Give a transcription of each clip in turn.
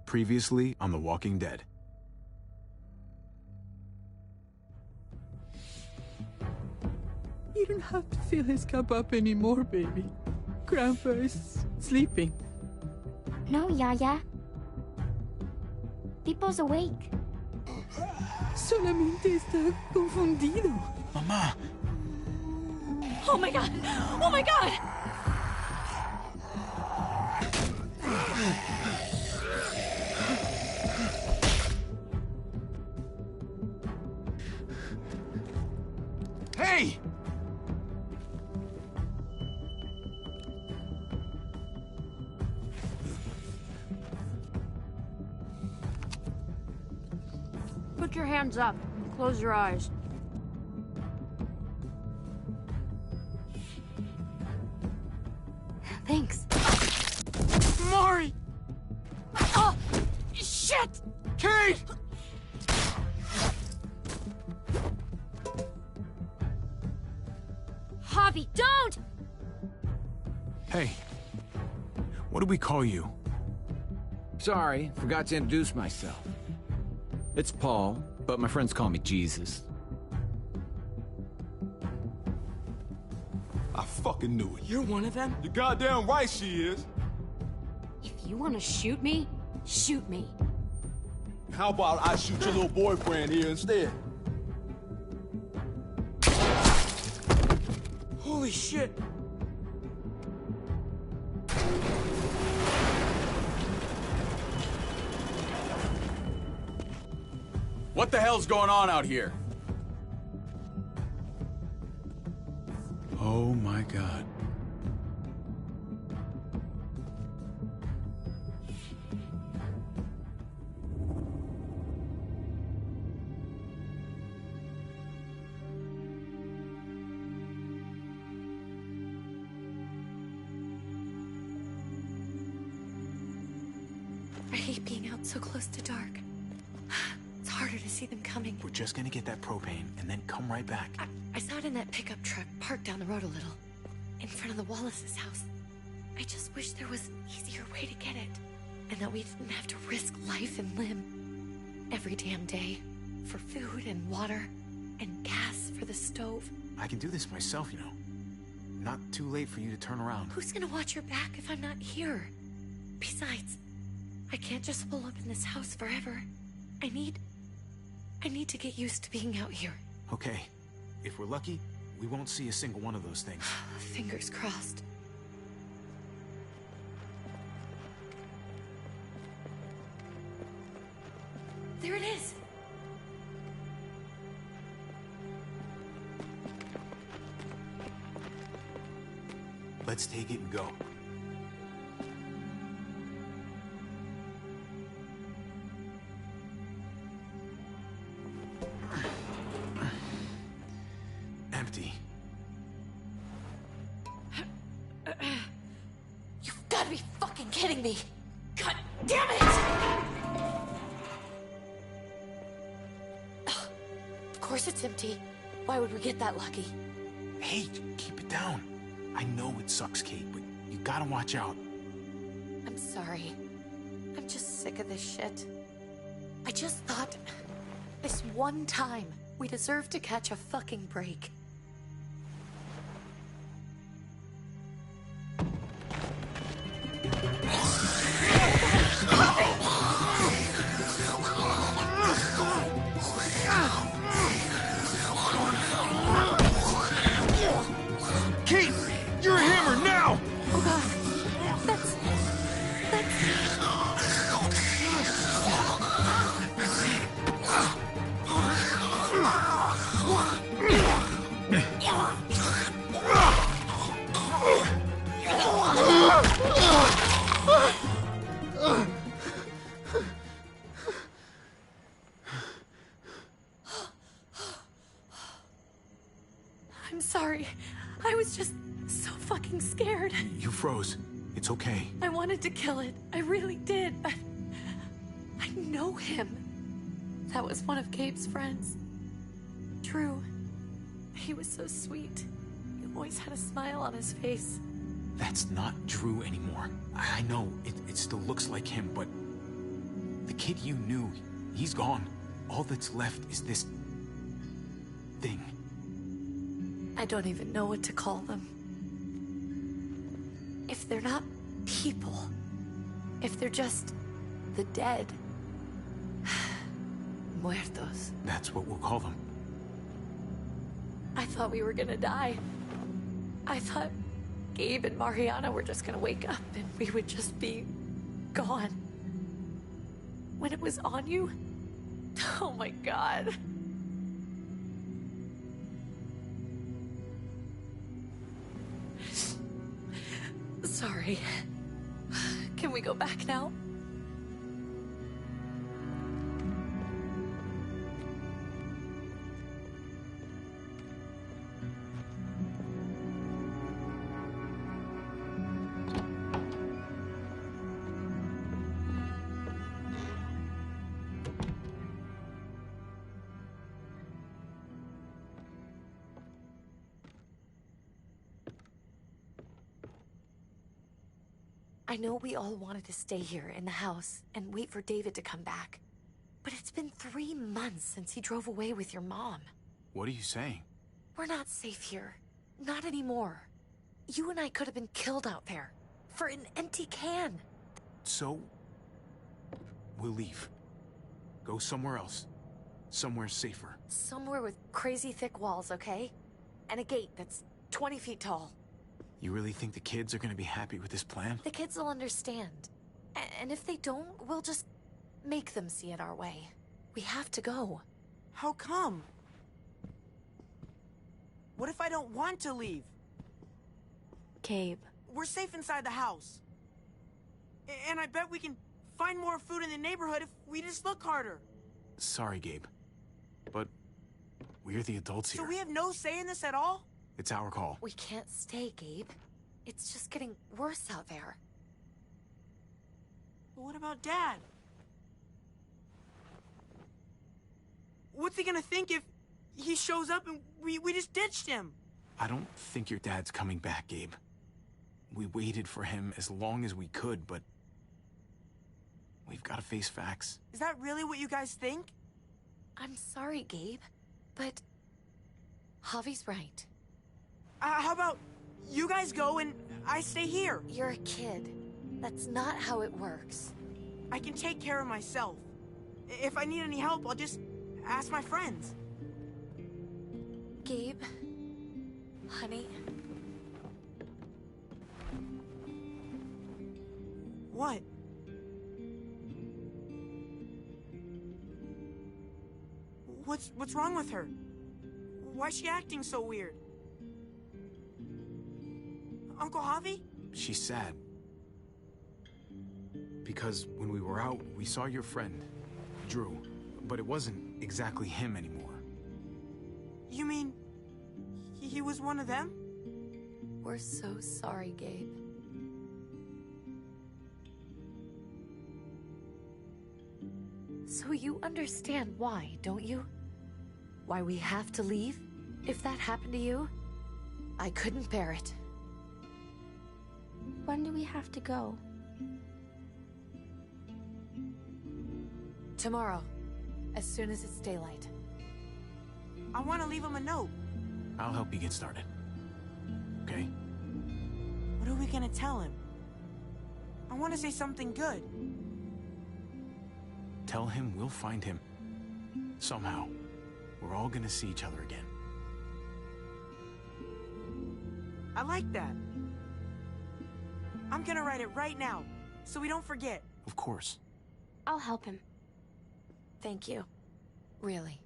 Previously on The Walking Dead. You don't have to fill his cup up anymore, baby. Grandpa is sleeping. No, Yaya. Pipo's awake. Solamente está confundido. Mamá! Oh my god! Oh my god! Hey! Put your hands up and close your eyes. Thanks. Mari! Oh! Shit! Kate! Javi, don't! Hey. What do we call you? Sorry, forgot to introduce myself. It's Paul, but my friends call me Jesus. I fucking knew it. You're one of them? You're goddamn right she is. If you want to shoot me, shoot me. How about I shoot your little boyfriend here instead? Holy shit! What the hell's going on out here? Oh my god. I hate being out so close to dark. It's harder to see them coming. We're just gonna get that propane and then come right back. I saw it in that pickup truck parked down the road a little, in front of the Wallace's house. I just wish there was an easier way to get it, and that we didn't have to risk life and limb every damn day for food and water and gas for the stove. I can do this myself, you know. Not too late for you to turn around. Who's gonna watch your back if I'm not here? Besides, I can't just pull up in this house forever. I need to get used to being out here. Okay. If we're lucky, we won't see a single one of those things. Fingers crossed. There it is! Let's take it and go. Empty. You've got to be fucking kidding me! God damn it! Of course it's empty. Why would we get that lucky? Hey, keep it down. I know it sucks, Kate, but you gotta watch out. I'm sorry. I'm just sick of this shit. I just thought, this one time, we deserve to catch a fucking break. Kate! You're a hammer now! Oh god. That's... I'm sorry. I was just so fucking scared. You froze. It's okay. I wanted to kill it. I really did, but I know him. That was one of Gabe's friends. Drew. He was so sweet. He always had a smile on his face. That's not Drew anymore. I know, it still looks like him, but The kid you knew, he's gone. All that's left is this... thing. I don't even know what to call them. If they're not people, if they're just the dead, muertos. That's what we'll call them. I thought we were gonna die. I thought Gabe and Mariana were just gonna wake up and we would just be gone. When it was on you, oh my God. Sorry. Can we go back now? I know we all wanted to stay here in the house and wait for David to come back. But it's been 3 months since he drove away with your mom. What are you saying? We're not safe here. Not anymore. You and I could have been killed out there. For an empty can. So... we'll leave. Go somewhere else. Somewhere safer. Somewhere with crazy thick walls, okay? And a gate that's 20 feet tall. You really think the kids are gonna be happy with this plan? The kids will understand. And if they don't, we'll just make them see it our way. We have to go. How come? What if I don't want to leave? Gabe. We're safe inside the house. And I bet we can find more food in the neighborhood if we just look harder. Sorry, Gabe. But we're the adults here. So we have no say in this at all? It's our call. We can't stay, Gabe. It's just getting worse out there. But what about Dad? What's he gonna think if he shows up and we just ditched him? I don't think your dad's coming back, Gabe. We waited for him as long as we could, but... we've gotta face facts. Is that really what you guys think? I'm sorry, Gabe, but... Javi's right. How about you guys go and I stay here? You're a kid. That's not how it works. I can take care of myself. If I need any help, I'll just ask my friends. Gabe, honey. What? What's wrong with her? Why's she acting so weird? Uncle Javi? She's sad. Because when we were out, we saw your friend, Drew. But it wasn't exactly him anymore. You mean... he was one of them? We're so sorry, Gabe. So you understand why, don't you? Why we have to leave? If that happened to you, I couldn't bear it. When do we have to go? Tomorrow, as soon as it's daylight. I want to leave him a note. I'll help you get started. Okay? What are we gonna tell him? I want to say something good. Tell him we'll find him. Somehow. We're all gonna see each other again. I like that. I'm gonna write it right now, so we don't forget. Of course. I'll help him. Thank you. Really.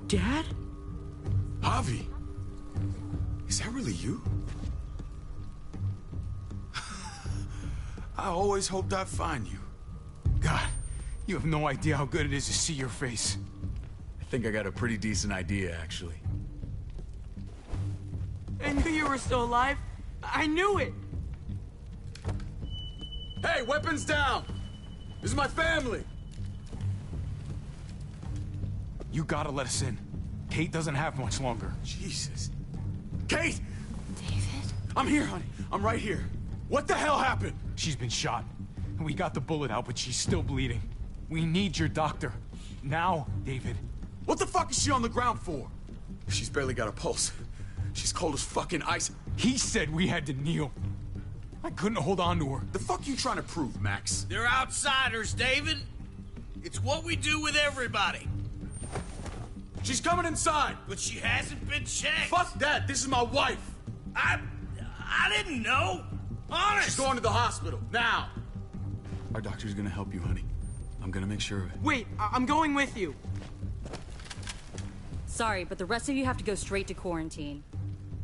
Dad? Javi! Is that really you? I always hoped I'd find you. God, you have no idea how good it is to see your face. I think I got a pretty decent idea, actually. I knew you were still alive. I knew it. Hey, weapons down! This is my family! You gotta let us in. Kate doesn't have much longer. Jesus. Kate! David? I'm here, honey. I'm right here. What the hell happened? She's been shot. We got the bullet out, but she's still bleeding. We need your doctor. Now, David. What the fuck is she on the ground for? She's barely got a pulse. She's cold as fucking ice. He said we had to kneel. I couldn't hold on to her. The fuck you trying to prove, Max? They're outsiders, David. It's what we do with everybody. She's coming inside! But she hasn't been checked. Fuck that! This is my wife! I didn't know. Honest. She's going to the hospital, now! Our doctor's gonna help you, honey. I'm gonna make sure of it. Wait, I'm going with you. Sorry, but the rest of you have to go straight to quarantine.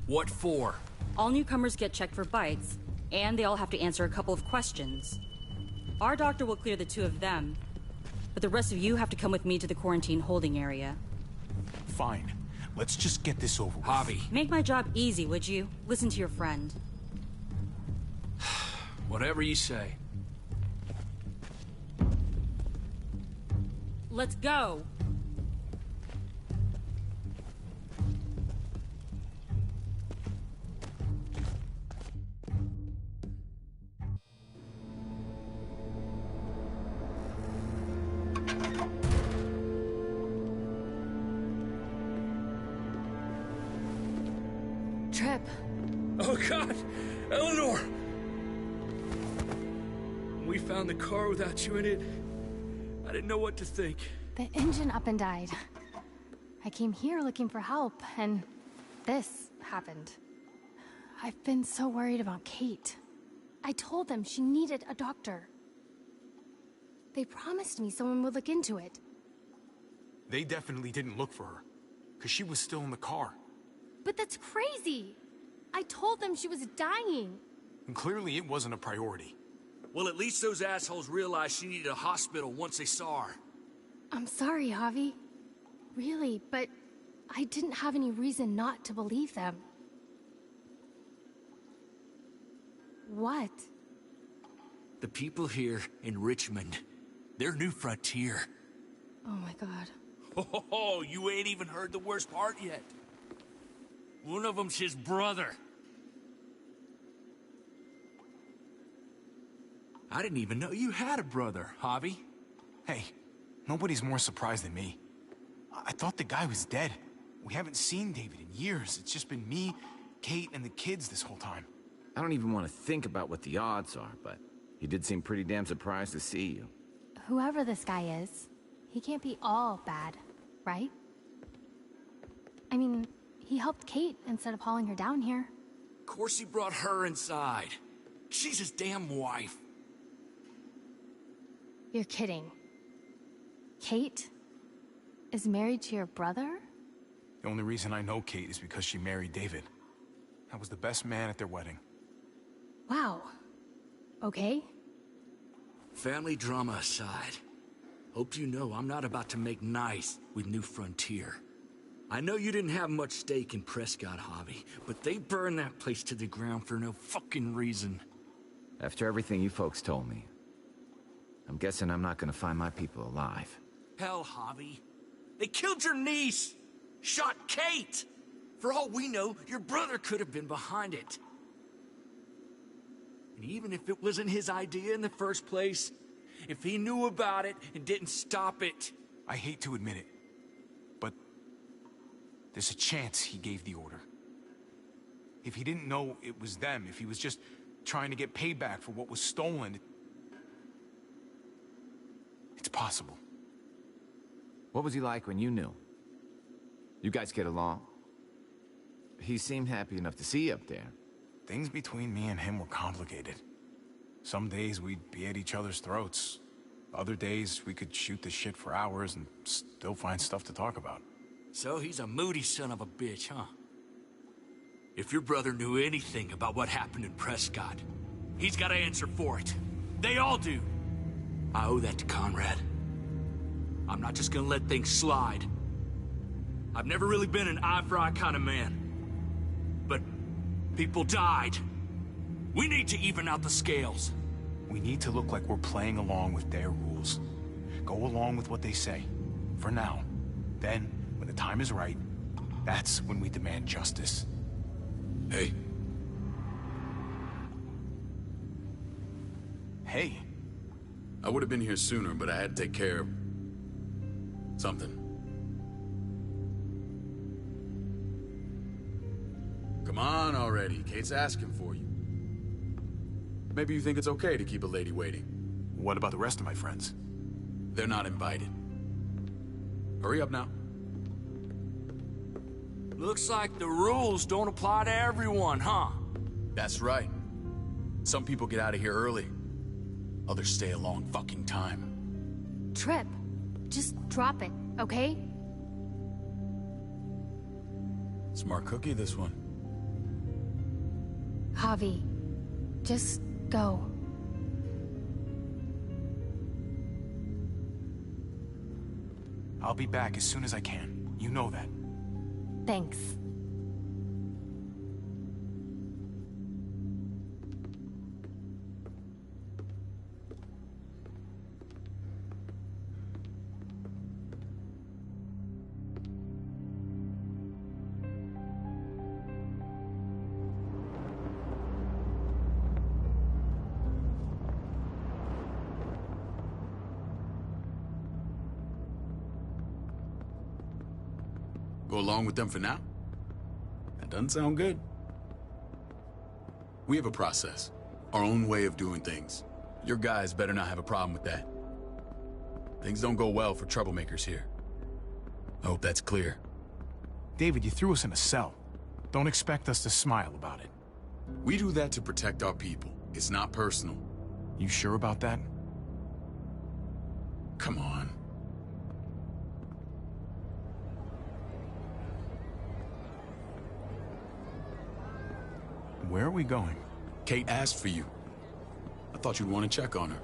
What for? All newcomers get checked for bites, and they all have to answer a couple of questions. Our doctor will clear the two of them, but the rest of you have to come with me to the quarantine holding area. Fine. Let's just get this over with. Javi. Make my job easy, would you? Listen to your friend. Whatever you say. Let's go! Trip. Oh, God! Eleanor! We found the car without you in it. I didn't know what to think. The engine up and died. I came here looking for help, and this happened. I've been so worried about Kate. I told them she needed a doctor. They promised me someone would look into it. They definitely didn't look for her, because she was still in the car. But that's crazy! I told them she was dying. And clearly it wasn't a priority. Well, at least those assholes realized she needed a hospital once they saw her. I'm sorry, Javi. Really, but I didn't have any reason not to believe them. What? The people here in Richmond, their new frontier. Oh my god. Oh, you ain't even heard the worst part yet. One of them's his brother. I didn't even know you had a brother, Javi. Hey, nobody's more surprised than me. I thought the guy was dead. We haven't seen David in years. It's just been me, Kate, and the kids this whole time. I don't even want to think about what the odds are, but he did seem pretty damn surprised to see you. Whoever this guy is, he can't be all bad, right? I mean, he helped Kate instead of hauling her down here. Of course he brought her inside. She's his damn wife. You're kidding. Kate is married to your brother? The only reason I know Kate is because she married David. I was the best man at their wedding. Wow. Okay. Family drama aside, hope you know I'm not about to make nice with New Frontier. I know you didn't have much stake in Prescott, Javi, but they burned that place to the ground for no fucking reason. After everything you folks told me, I'm guessing I'm not gonna find my people alive. Hell, Javi. They killed your niece! Shot Kate! For all we know, your brother could have been behind it. And even if it wasn't his idea in the first place, if he knew about it and didn't stop it. I hate to admit it, but there's a chance he gave the order. If he didn't know it was them, if he was just trying to get payback for what was stolen, it's possible. What was he like when you knew? You guys get along? He seemed happy enough to see you up there. Things between me and him were complicated. Some days we'd be at each other's throats. Other days we could shoot the shit for hours and still find stuff to talk about. So he's a moody son of a bitch, huh? If your brother knew anything about what happened in Prescott, he's got to answer for it. They all do. I owe that to Conrad. I'm not just gonna let things slide. I've never really been an eye-for-eye kind of man. But people died. We need to even out the scales. We need to look like we're playing along with their rules. Go along with what they say. For now. Then, when the time is right, that's when we demand justice. Hey. Hey. I would have been here sooner, but I had to take care of something. Come on already. Kate's asking for you. Maybe you think it's okay to keep a lady waiting. What about the rest of my friends? They're not invited. Hurry up now. Looks like the rules don't apply to everyone, huh? That's right. Some people get out of here early. Others stay a long fucking time. Trip, just drop it, okay? Smart cookie, this one. Javi, just go. I'll be back as soon as I can. You know that. Thanks. Go along with them for now? That doesn't sound good. We have a process. Our own way of doing things. Your guys better not have a problem with that. Things don't go well for troublemakers here. I hope that's clear. David, you threw us in a cell. Don't expect us to smile about it. We do that to protect our people. It's not personal. You sure about that? Come on. Where are we going? Kate asked for you. I thought you'd want to check on her.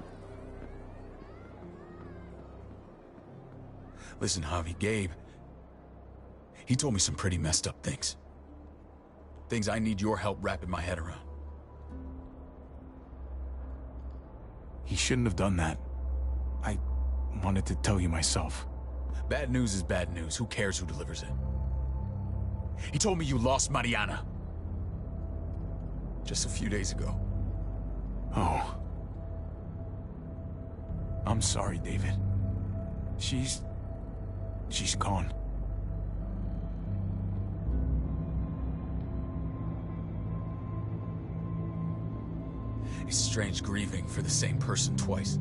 Listen, Javi, Gabe... he told me some pretty messed up things. Things I need your help wrapping my head around. He shouldn't have done that. I wanted to tell you myself. Bad news is bad news. Who cares who delivers it? He told me you lost Mariana. Just a few days ago. Oh. I'm sorry, David. She's gone. It's strange grieving for the same person twice.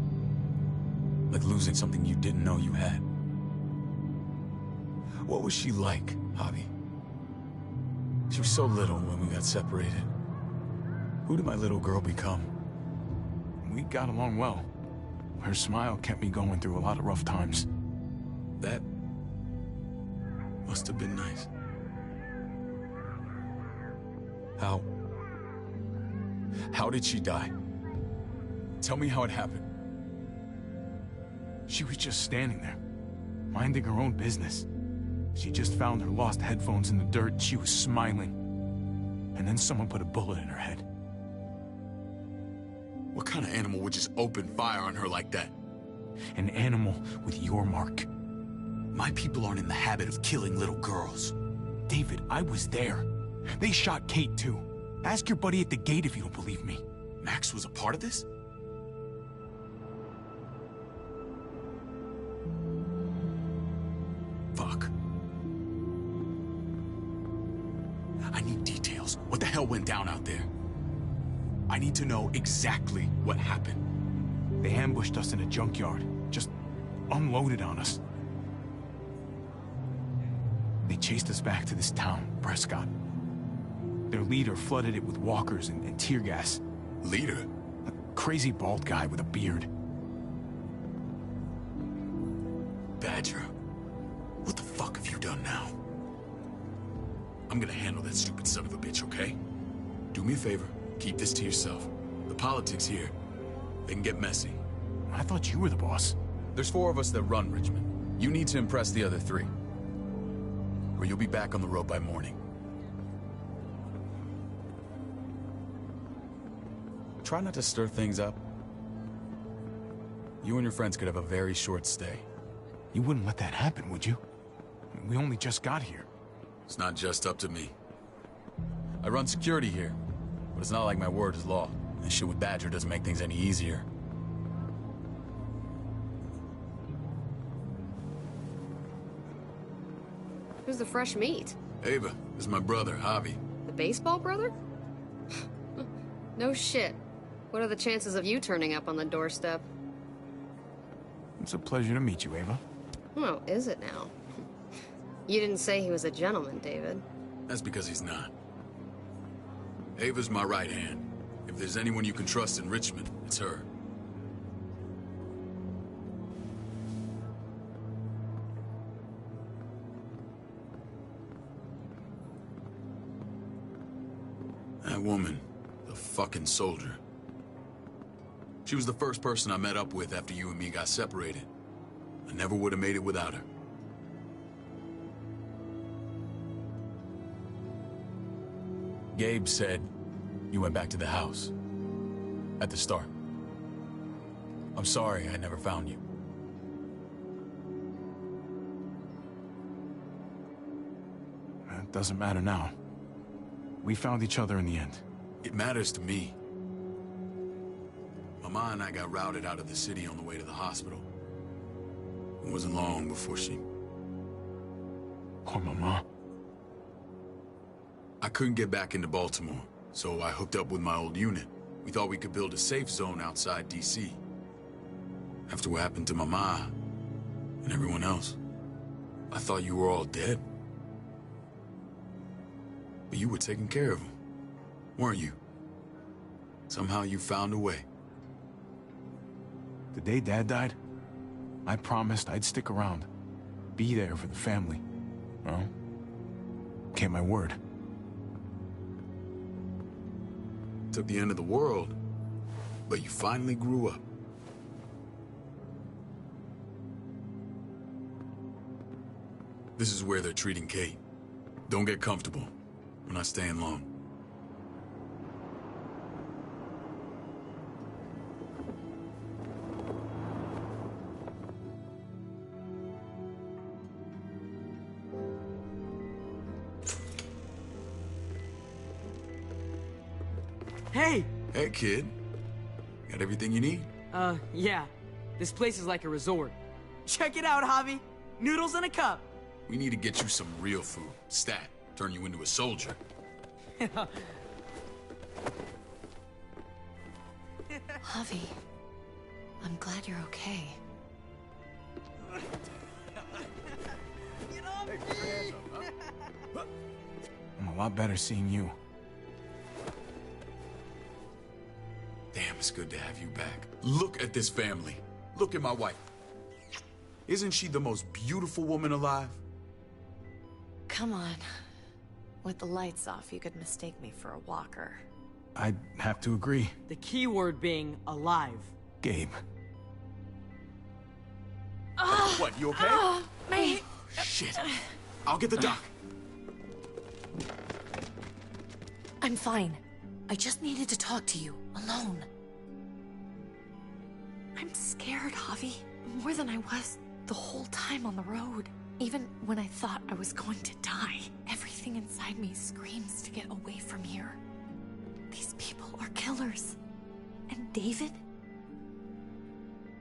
Like losing something you didn't know you had. What was she like, Javi? She was so little when we got separated. Who did my little girl become? We got along well. Her smile kept me going through a lot of rough times. That must have been nice. How did she die? Tell me how it happened. She was just standing there, minding her own business. She just found her lost headphones in the dirt and she was smiling. And then someone put a bullet in her head. What kind of animal would just open fire on her like that? An animal with your mark. My people aren't in the habit of killing little girls. David, I was there. They shot Kate too. Ask your buddy at the gate if you don't believe me. Max was a part of this? details. What the hell went down out there? I need to know exactly what happened. They ambushed us in a junkyard. Just unloaded on us. They chased us back to this town, Prescott. Their leader flooded it with walkers and tear gas. Leader? A crazy bald guy with a beard. Badger, what the fuck have you done now? I'm gonna handle that stupid son of a bitch, okay? Do me a favor, keep this to yourself. The politics here, they can get messy. I thought you were the boss. There's 4 of us that run Richmond. You need to impress the other 3. Or you'll be back on the road by morning. Try not to stir things up. You and your friends could have a very short stay. You wouldn't let that happen, would you? We only just got here. It's not just up to me. I run security here, but it's not like my word is law. And shit with Badger doesn't make things any easier. Who's the fresh meat? Ava, this is my brother, Javi. The baseball brother? No shit. What are the chances of you turning up on the doorstep? It's a pleasure to meet you, Ava. Oh, is it now? You didn't say he was a gentleman, David. That's because he's not. Ava's my right hand. If there's anyone you can trust in Richmond, it's her. That woman, the fucking soldier. She was the first person I met up with after you and me got separated. I never would have made it without her. Gabe said you went back to the house. At the start. I'm sorry I never found you. It doesn't matter now. We found each other in the end. It matters to me. Mama and I got routed out of the city on the way to the hospital. It wasn't long before she... Poor Mama. I couldn't get back into Baltimore, so I hooked up with my old unit. We thought we could build a safe zone outside D.C. After what happened to Mama and everyone else, I thought you were all dead. But you were taking care of them, weren't you? Somehow you found a way. The day Dad died, I promised I'd stick around. Be there for the family. Well, kept my word. Took the end of the world, but you finally grew up. This is where they're treating Kate. Don't get comfortable. We're not staying long. Hey! Hey, kid. Got everything you need? Yeah. This place is like a resort. Check it out, Javi. Noodles in a cup. We need to get you some real food. Stat. Turn you into a soldier. Javi, I'm glad you're okay. I'm a lot better seeing you. Damn, it's good to have you back. Look at this family. Look at my wife. Isn't she the most beautiful woman alive? Come on. With the lights off, you could mistake me for a walker. I'd have to agree. The key word being alive. Gabe. What, you okay? Me. Shit. I'll get the doc. I'm fine. I just needed to talk to you, alone. I'm scared, Javi. More than I was the whole time on the road. Even when I thought I was going to die, everything inside me screams to get away from here. These people are killers. And David?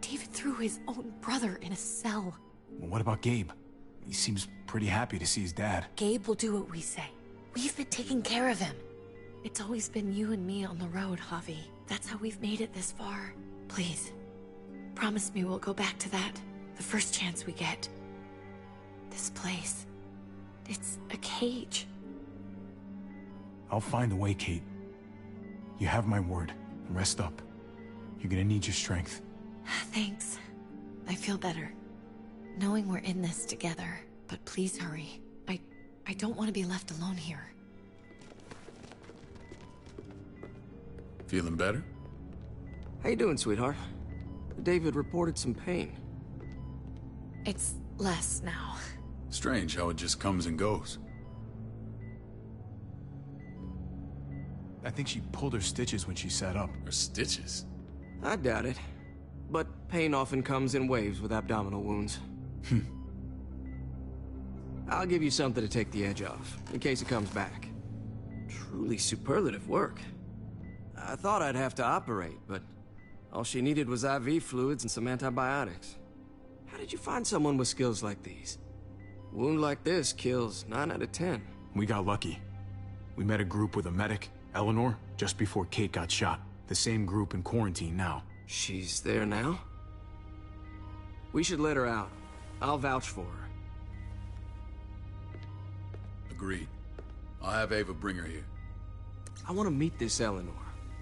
David threw his own brother in a cell. Well, what about Gabe? He seems pretty happy to see his dad. Gabe will do what we say. We've been taking care of him. It's always been you and me on the road, Javi. That's how we've made it this far. Please, promise me we'll go back to that the first chance we get. This place, it's a cage. I'll find a way, Kate. You have my word. Rest up. You're gonna need your strength. Thanks. I feel better. Knowing we're in this together. But please hurry. I don't want to be left alone here. Feeling better? How you doing, sweetheart? David reported some pain. It's less now. Strange how it just comes and goes. I think she pulled her stitches when she sat up. Her stitches? I doubt it. But pain often comes in waves with abdominal wounds. I'll give you something to take the edge off, in case it comes back. Truly superlative work. I thought I'd have to operate, but all she needed was IV fluids and some antibiotics. How did you find someone with skills like these? A wound like this kills 9 out of 10. We got lucky. We met a group with a medic, Eleanor, just before Kate got shot. The same group in quarantine now. She's there now? We should let her out. I'll vouch for her. Agreed. I'll have Ava bring her here. I want to meet this Eleanor.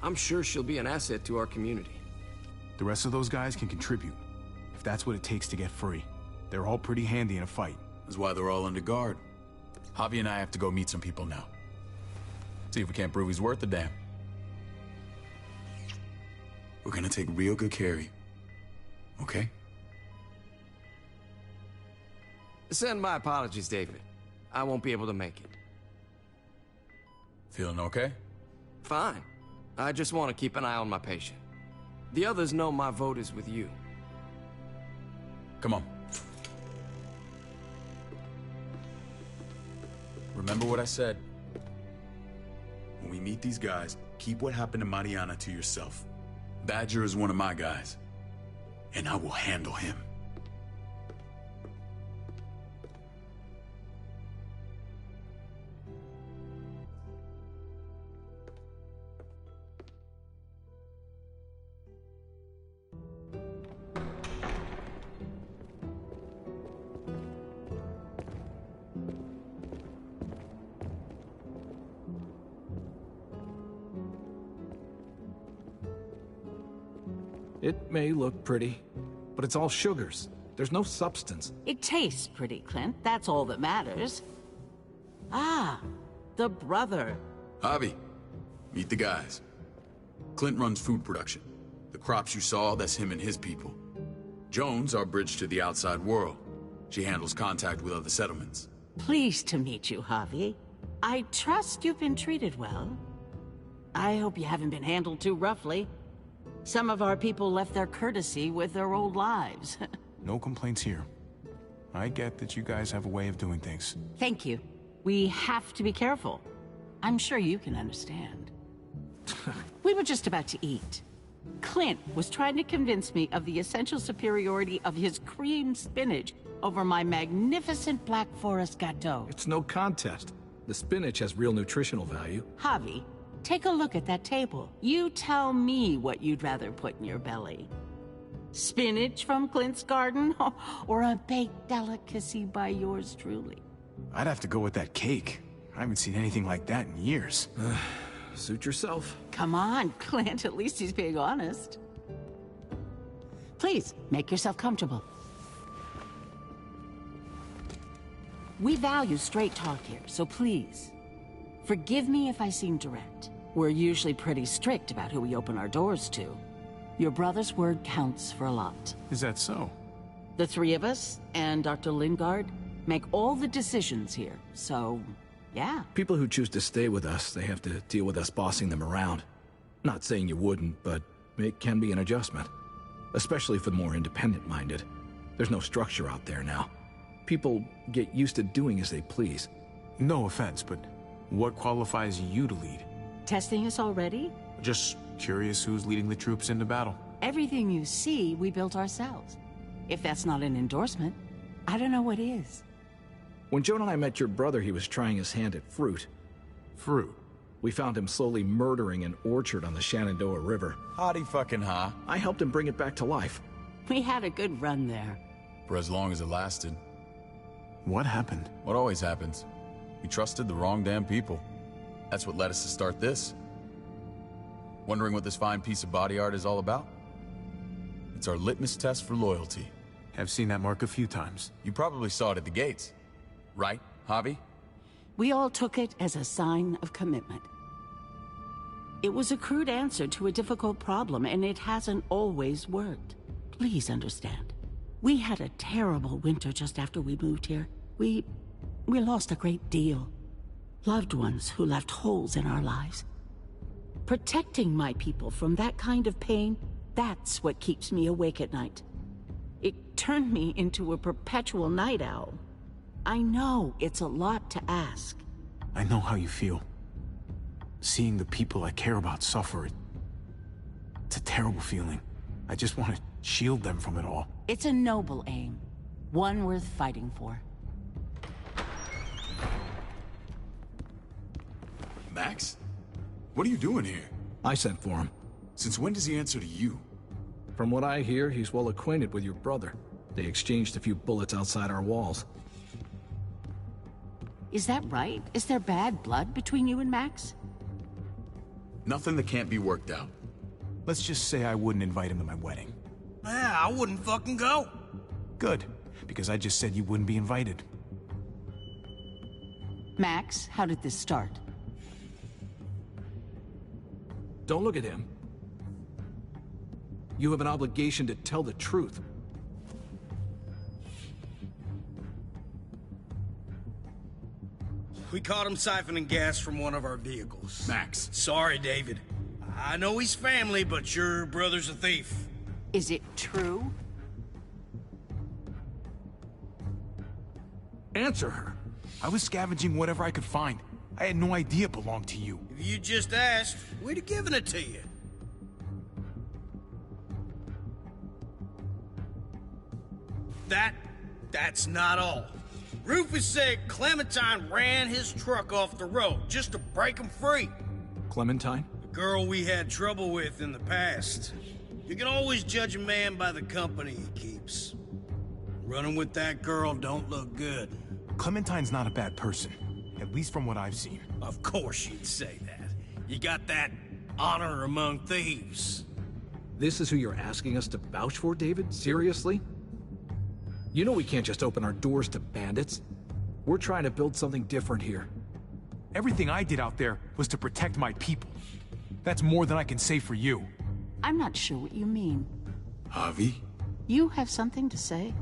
I'm sure she'll be an asset to our community. The rest of those guys can contribute, if that's what it takes to get free. They're all pretty handy in a fight. That's why they're all under guard. Javi and I have to go meet some people now. See if we can't prove he's worth the damn. We're gonna take real good care of you. Okay? Send my apologies, David. I won't be able to make it. Feeling okay? Fine. I just want to keep an eye on my patient. The others know my vote is with you. Come on. Remember what I said. When we meet these guys, keep what happened to Mariana to yourself. Badger is one of my guys, and I will handle him. It may look pretty, but it's all sugars. There's no substance. It tastes pretty, Clint. That's all that matters. Ah, the brother. Javi, meet the guys. Clint runs food production. The crops you saw, that's him and his people. Jones, our bridge to the outside world. She handles contact with other settlements. Pleased to meet you, Javi. I trust you've been treated well. I hope you haven't been handled too roughly. Some of our people left their courtesy with their old lives. No complaints here. I get that you guys have a way of doing things. Thank you. We have to be careful. I'm sure you can understand. We were just about to eat. Clint was trying to convince me of the essential superiority of his creamed spinach over my magnificent Black Forest gâteau. It's no contest. The spinach has real nutritional value. Javi, take a look at that table. You tell me what you'd rather put in your belly. Spinach from Clint's garden, or a baked delicacy by yours truly? I'd have to go with that cake. I haven't seen anything like that in years. Suit yourself. Come on, Clint, at least he's being honest. Please, make yourself comfortable. We value straight talk here, so please, forgive me if I seem direct. We're usually pretty strict about who we open our doors to. Your brother's word counts for a lot. Is that so? The three of us, and Dr. Lingard, make all the decisions here, so, yeah. People who choose to stay with us, they have to deal with us bossing them around. Not saying you wouldn't, but it can be an adjustment. Especially for the more independent-minded. There's no structure out there now. People get used to doing as they please. No offense, but what qualifies you to lead? Testing us already? Just curious who's leading the troops into battle. Everything you see, we built ourselves. If that's not an endorsement, I don't know what is. When Joan and I met your brother, he was trying his hand at fruit. Fruit? We found him slowly murdering an orchard on the Shenandoah River. Hotty fucking ha. I helped him bring it back to life. We had a good run there. For as long as it lasted. What happened? What always happens. We trusted the wrong damn people. That's what led us to start this. Wondering what this fine piece of body art is all about? It's our litmus test for loyalty. I've seen that mark a few times. You probably saw it at the gates. Right, Javi? We all took it as a sign of commitment. It was a crude answer to a difficult problem, and it hasn't always worked. Please understand. We had a terrible winter just after we moved here. We lost a great deal. Loved ones who left holes in our lives. Protecting my people from that kind of pain, that's what keeps me awake at night. It turned me into a perpetual night owl. I know it's a lot to ask. I know how you feel. Seeing the people I care about suffer, it's a terrible feeling. I just want to shield them from it all. It's a noble aim. One worth fighting for. Max? What are you doing here? I sent for him. Since when does he answer to you? From what I hear, he's well acquainted with your brother. They exchanged a few bullets outside our walls. Is that right? Is there bad blood between you and Max? Nothing that can't be worked out. Let's just say I wouldn't invite him to my wedding. Yeah, I wouldn't fucking go. Good, because I just said you wouldn't be invited. Max, how did this start? Don't look at him. You have an obligation to tell the truth. We caught him siphoning gas from one of our vehicles. Max. Sorry, David. I know he's family, but your brother's a thief. Is it true? Answer her. I was scavenging whatever I could find. I had no idea it belonged to you. If you just asked, we'd have given it to you. That's not all. Rufus said Clementine ran his truck off the road just to break him free. Clementine? The girl we had trouble with in the past. You can always judge a man by the company he keeps. Running with that girl don't look good. Clementine's not a bad person, at least from what I've seen. Of course you'd say that. You got that honor among thieves. This is who you're asking us to vouch for, David? Seriously? You know we can't just open our doors to bandits. We're trying to build something different here. Everything I did out there was to protect my people. That's more than I can say for you. I'm not sure what you mean. Javi? You have something to say?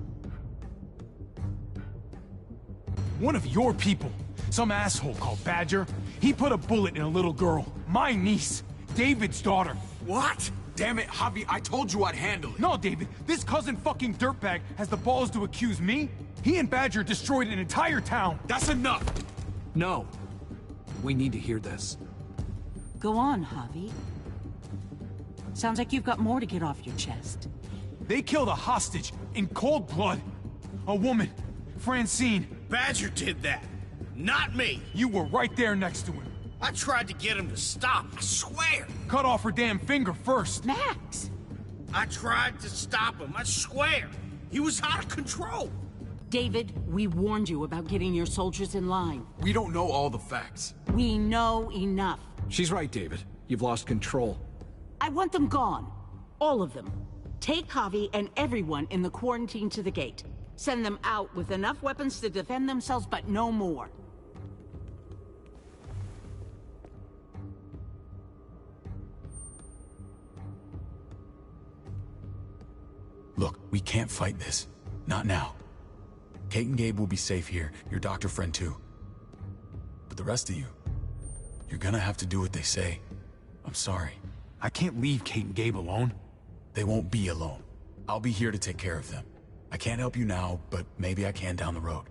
One of your people, some asshole called Badger, he put a bullet in a little girl, my niece, David's daughter. What? Damn it, Javi, I told you I'd handle it. No, David, this cousin fucking dirtbag has the balls to accuse me? He and Badger destroyed an entire town. That's enough. No. We need to hear this. Go on, Javi. Sounds like you've got more to get off your chest. They killed a hostage in cold blood. A woman, Francine. Badger did that, not me. You were right there next to him. I tried to get him to stop, I swear. Cut off her damn finger first. Max! I tried to stop him, I swear. He was out of control. David, we warned you about getting your soldiers in line. We don't know all the facts. We know enough. She's right, David. You've lost control. I want them gone. All of them. Take Javi and everyone in the quarantine to the gate. Send them out with enough weapons to defend themselves, but no more. Look, we can't fight this. Not now. Kate and Gabe will be safe here, your doctor friend too. But the rest of you, you're gonna have to do what they say. I'm sorry. I can't leave Kate and Gabe alone. They won't be alone. I'll be here to take care of them. I can't help you now, but maybe I can down the road.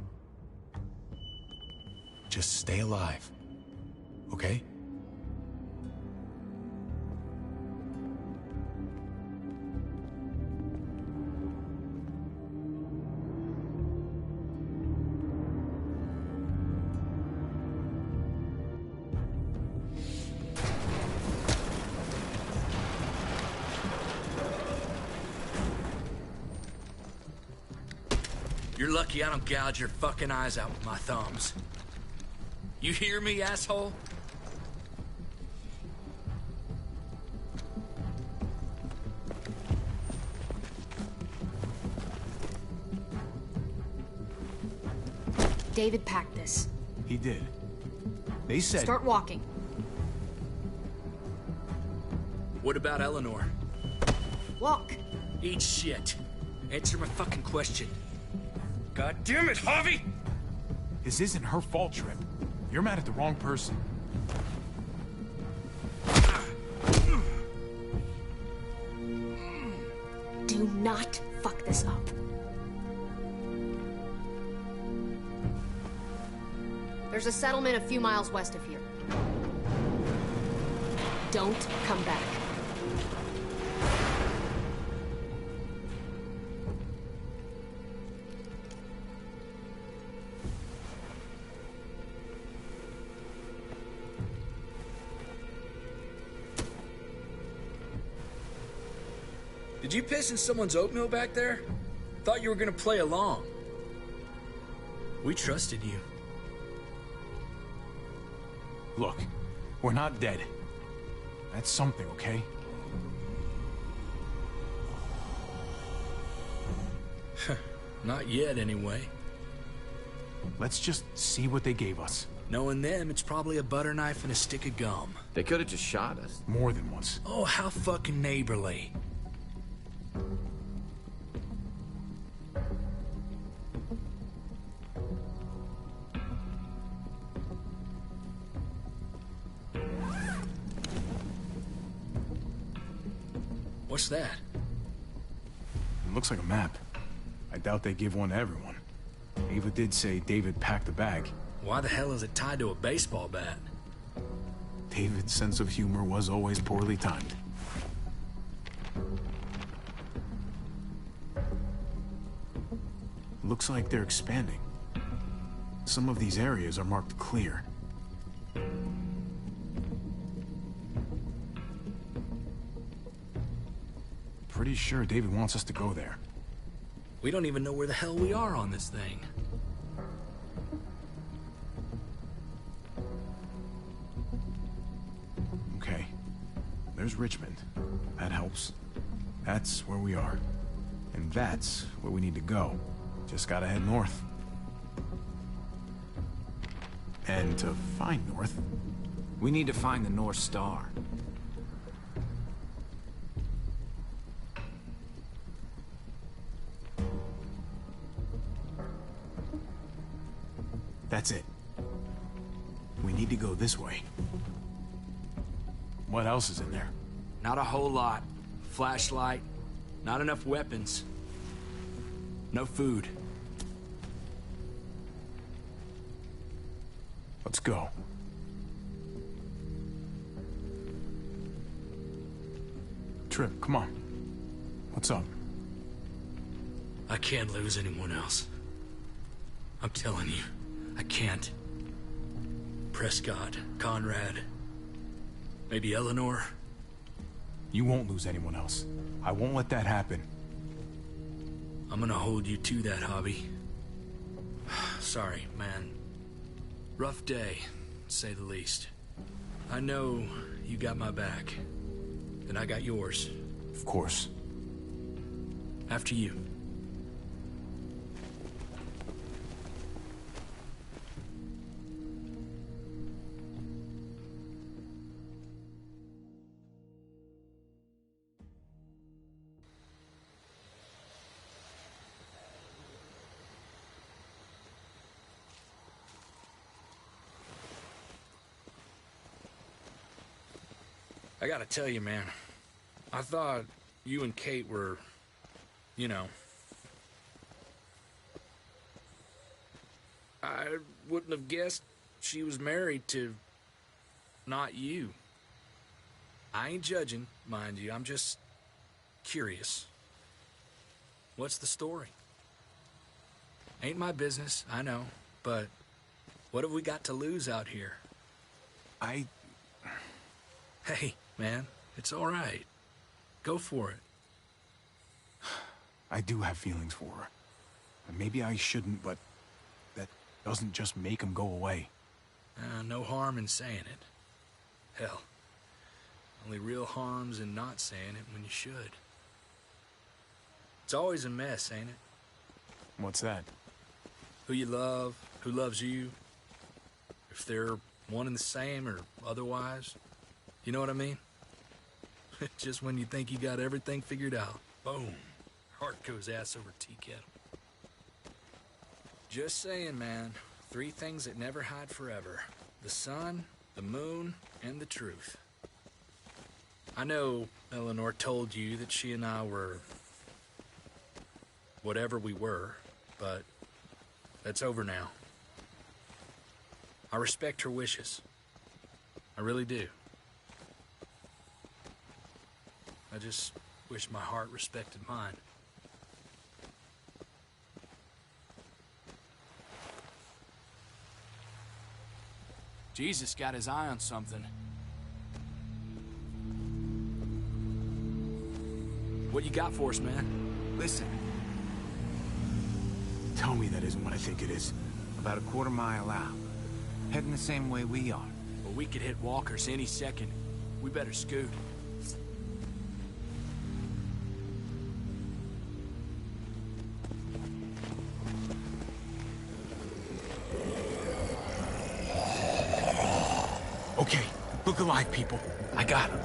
Just stay alive, okay? You're lucky I don't gouge your fucking eyes out with my thumbs. You hear me, asshole? David packed this. He did. They said... Start walking. What about Eleanor? Walk. Eat shit. Answer my fucking question. God damn it, Javi! This isn't her fault, Trip. You're mad at the wrong person. Do not fuck this up. There's a settlement a few miles west of here. Don't come back. Did you piss in someone's oatmeal back there? Thought you were gonna play along. We trusted you. Look, we're not dead. That's something, okay? Not yet, anyway. Let's just see what they gave us. Knowing them, it's probably a butter knife and a stick of gum. They could have just shot us. More than once. Oh, how fucking neighborly. What's that? It looks like a map. I doubt they give one to everyone. Ava did say David packed the bag. Why the hell is it tied to a baseball bat? David's sense of humor was always poorly timed. Looks like they're expanding. Some of these areas are marked clear. Pretty sure David wants us to go there. We don't even know where the hell we are on this thing. Okay. There's Richmond. That helps. That's where we are. And that's where we need to go. Just gotta head north. And to find north... We need to find the North Star. That's it. We need to go this way. What else is in there? Not a whole lot. Flashlight, not enough weapons. No food. Let's go. Trip, come on. What's up? I can't lose anyone else. I'm telling you, I can't. Prescott, Conrad, maybe Eleanor. You won't lose anyone else. I won't let that happen. I'm gonna hold you to that, Hobby. Sorry, man. Rough day, to say the least. I know you got my back, and I got yours. Of course. After you. I gotta tell you, man, I thought you and Kate were, you know... I wouldn't have guessed she was married to not you. I ain't judging, mind you, I'm just curious. What's the story? Ain't my business, I know, but what have we got to lose out here? Hey, man, it's all right. Go for it. I do have feelings for her. And maybe I shouldn't, but that doesn't just make him go away. No harm in saying it. Hell, only real harm's in not saying it when you should. It's always a mess, ain't it? What's that? Who you love, who loves you, if they're one and the same or otherwise. You know what I mean? Just when you think you got everything figured out, boom, heart goes ass over tea kettle. Just saying, man. 3 things that never hide forever. The sun, the moon, and the truth. I know Eleanor told you that she and I were whatever we were, but that's over now. I respect her wishes. I really do. I just wish my heart respected mine. Jesus got his eye on something. What you got for us, man? Listen. Tell me that isn't what I think it is. About a quarter-mile out. Heading the same way we are. Well, we could hit walkers any second. We better scoot. Okay, look alive, people. I got him.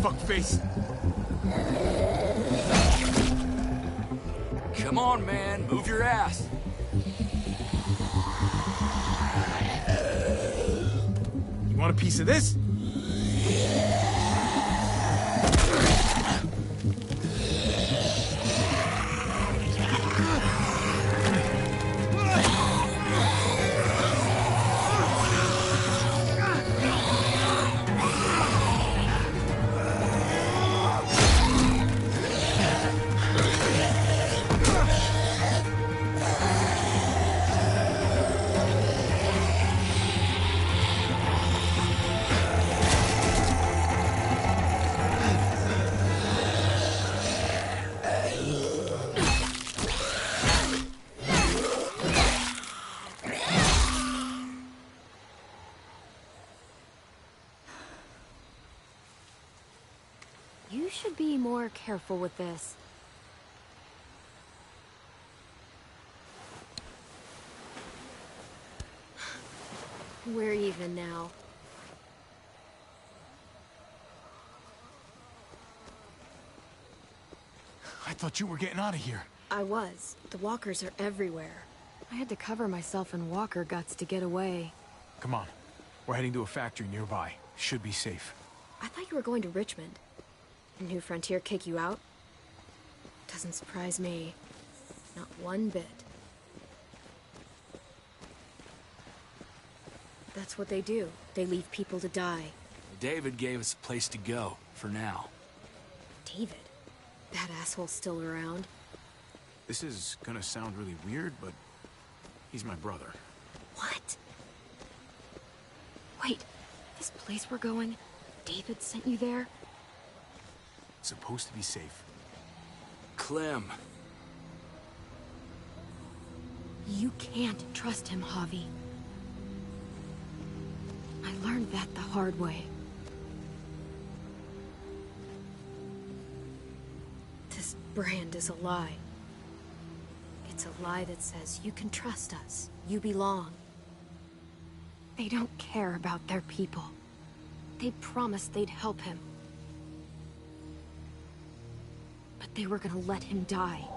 Fuckface. Come on, man. Move your ass. You want a piece of this? You should be more careful with this. We're even now. I thought you were getting out of here. I was. The walkers are everywhere. I had to cover myself in walker guts to get away. Come on. We're heading to a factory nearby. Should be safe. I thought you were going to Richmond. New Frontier kick you out? Doesn't surprise me. Not one bit. That's what they do. They leave people to die. David gave us a place to go, for now. David? That asshole's still around? This is gonna sound really weird, but he's my brother. What? Wait, this place we're going, David sent you there? It's supposed to be safe. Clem. You can't trust him, Javi. I learned that the hard way. This brand is a lie. It's a lie that says you can trust us, you belong. They don't care about their people. They promised they'd help him. But they were gonna let him die.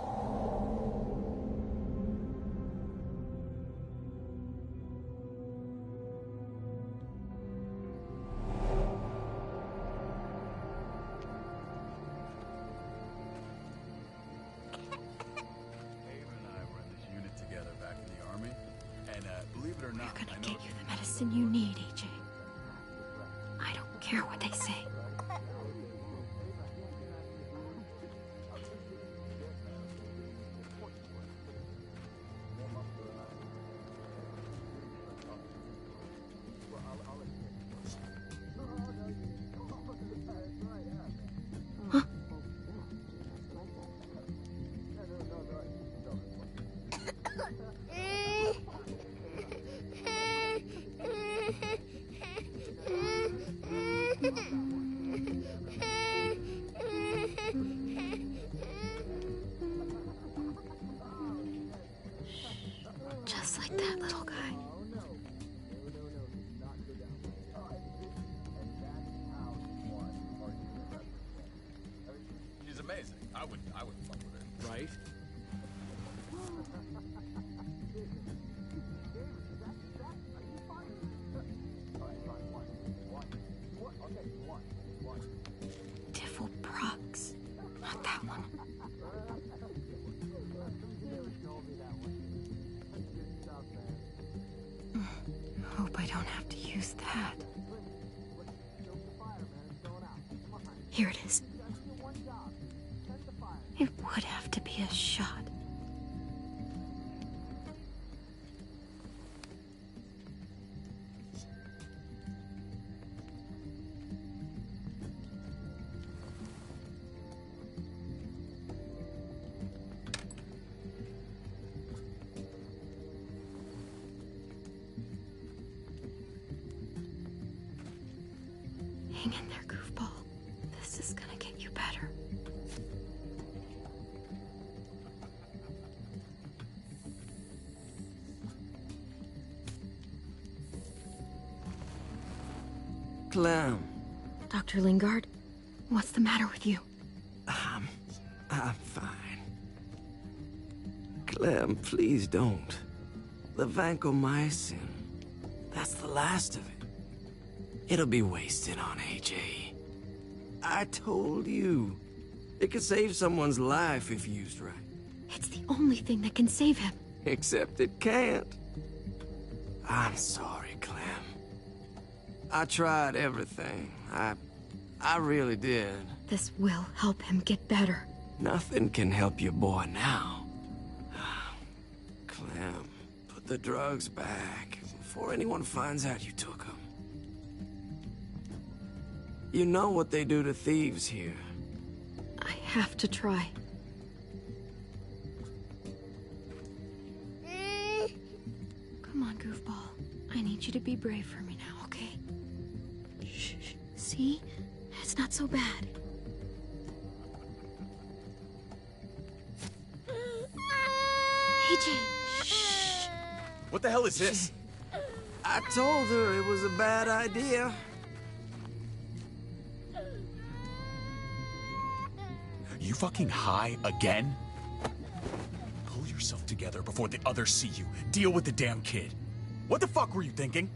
it or not. We're gonna get you the medicine you need, AJ. I don't care what they say. Just like that little guy. She's amazing. I would fuck with her. Right? Devil Prox. Not that one. Hope I don't have to use that. Here it is. It would have to be a shot. Hang in there, goofball. This is gonna get you better. Clem. Dr. Lingard, what's the matter with you? I'm fine. Clem, please don't. The vancomycin. That's the last of it. It'll be wasted on AJ. I told you. It could save someone's life if used right. It's the only thing that can save him. Except it can't. I'm sorry, Clem. I tried everything. I really did. This will help him get better. Nothing can help your boy now. Clem, put the drugs back before anyone finds out you took them. You know what they do to thieves here. I have to try. Come on, goofball. I need you to be brave for me now, okay? Shh. See? It's not so bad. AJ, shh. What the hell is this? I told her it was a bad idea. You fucking high again? Pull yourself together before the others see you. Deal with the damn kid. What the fuck were you thinking?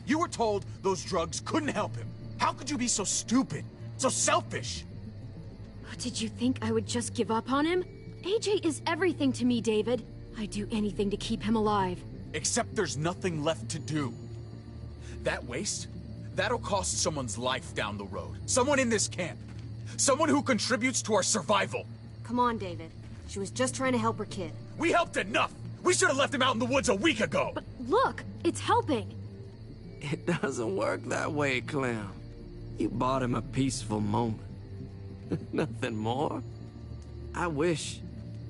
You were told those drugs couldn't help him. How could you be so stupid? So selfish? Did you think I would just give up on him? AJ is everything to me, David. I'd do anything to keep him alive. Except there's nothing left to do. That waste? That'll cost someone's life down the road. Someone in this camp. Someone who contributes to our survival. Come on, David. She was just trying to help her kid. We helped enough! We should have left him out in the woods a week ago! But look, it's helping. It doesn't work that way, Clem. You bought him a peaceful moment. Nothing more. I wish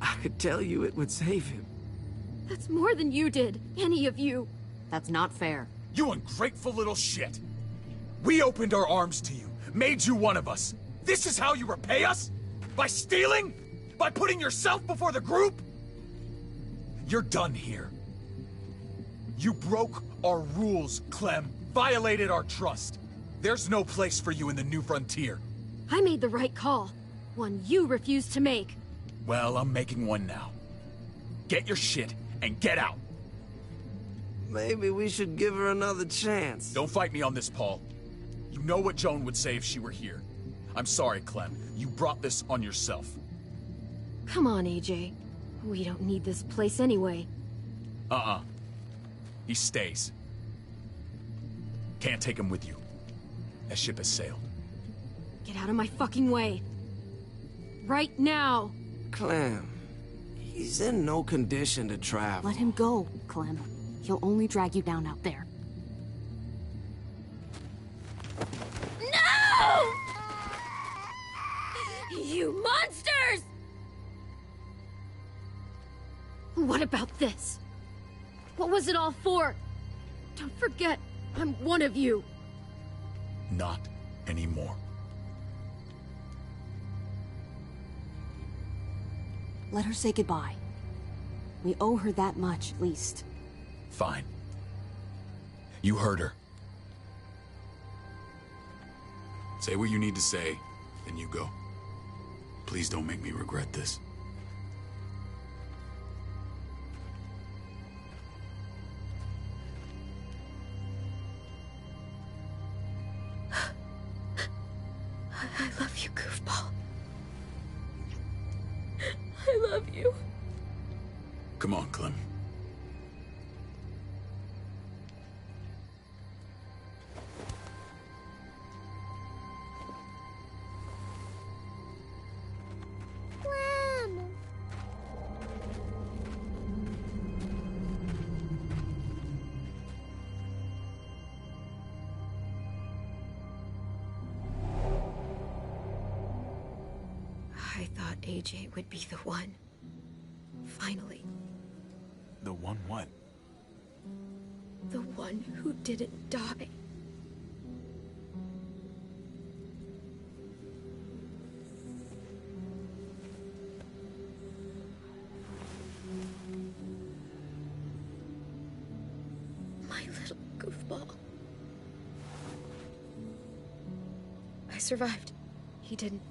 I could tell you it would save him. That's more than you did, any of you. That's not fair. You ungrateful little shit! We opened our arms to you, made you one of us. This is how you repay us? By stealing? By putting yourself before the group? You're done here. You broke our rules, Clem. Violated our trust. There's no place for you in the New Frontier. I made the right call. One you refused to make. Well, I'm making one now. Get your shit and get out. Maybe we should give her another chance. Don't fight me on this, Paul. You know what Joan would say if she were here. I'm sorry, Clem. You brought this on yourself. Come on, AJ. We don't need this place anyway. He stays. Can't take him with you. That ship has sailed. Get out of my fucking way. Right now. Clem, he's in no condition to travel. Let him go, Clem. He'll only drag you down out there. No! You monsters! What about this? What was it all for? Don't forget, I'm one of you. Not anymore. Let her say goodbye. We owe her that much, at least. Fine. You heard her. Say what you need to say, then you go. Please don't make me regret this. I love you, goofball. I love you. Come on, Clem. I thought AJ would be the one. Finally. The one what? The one who didn't die. My little goofball. I survived. He didn't.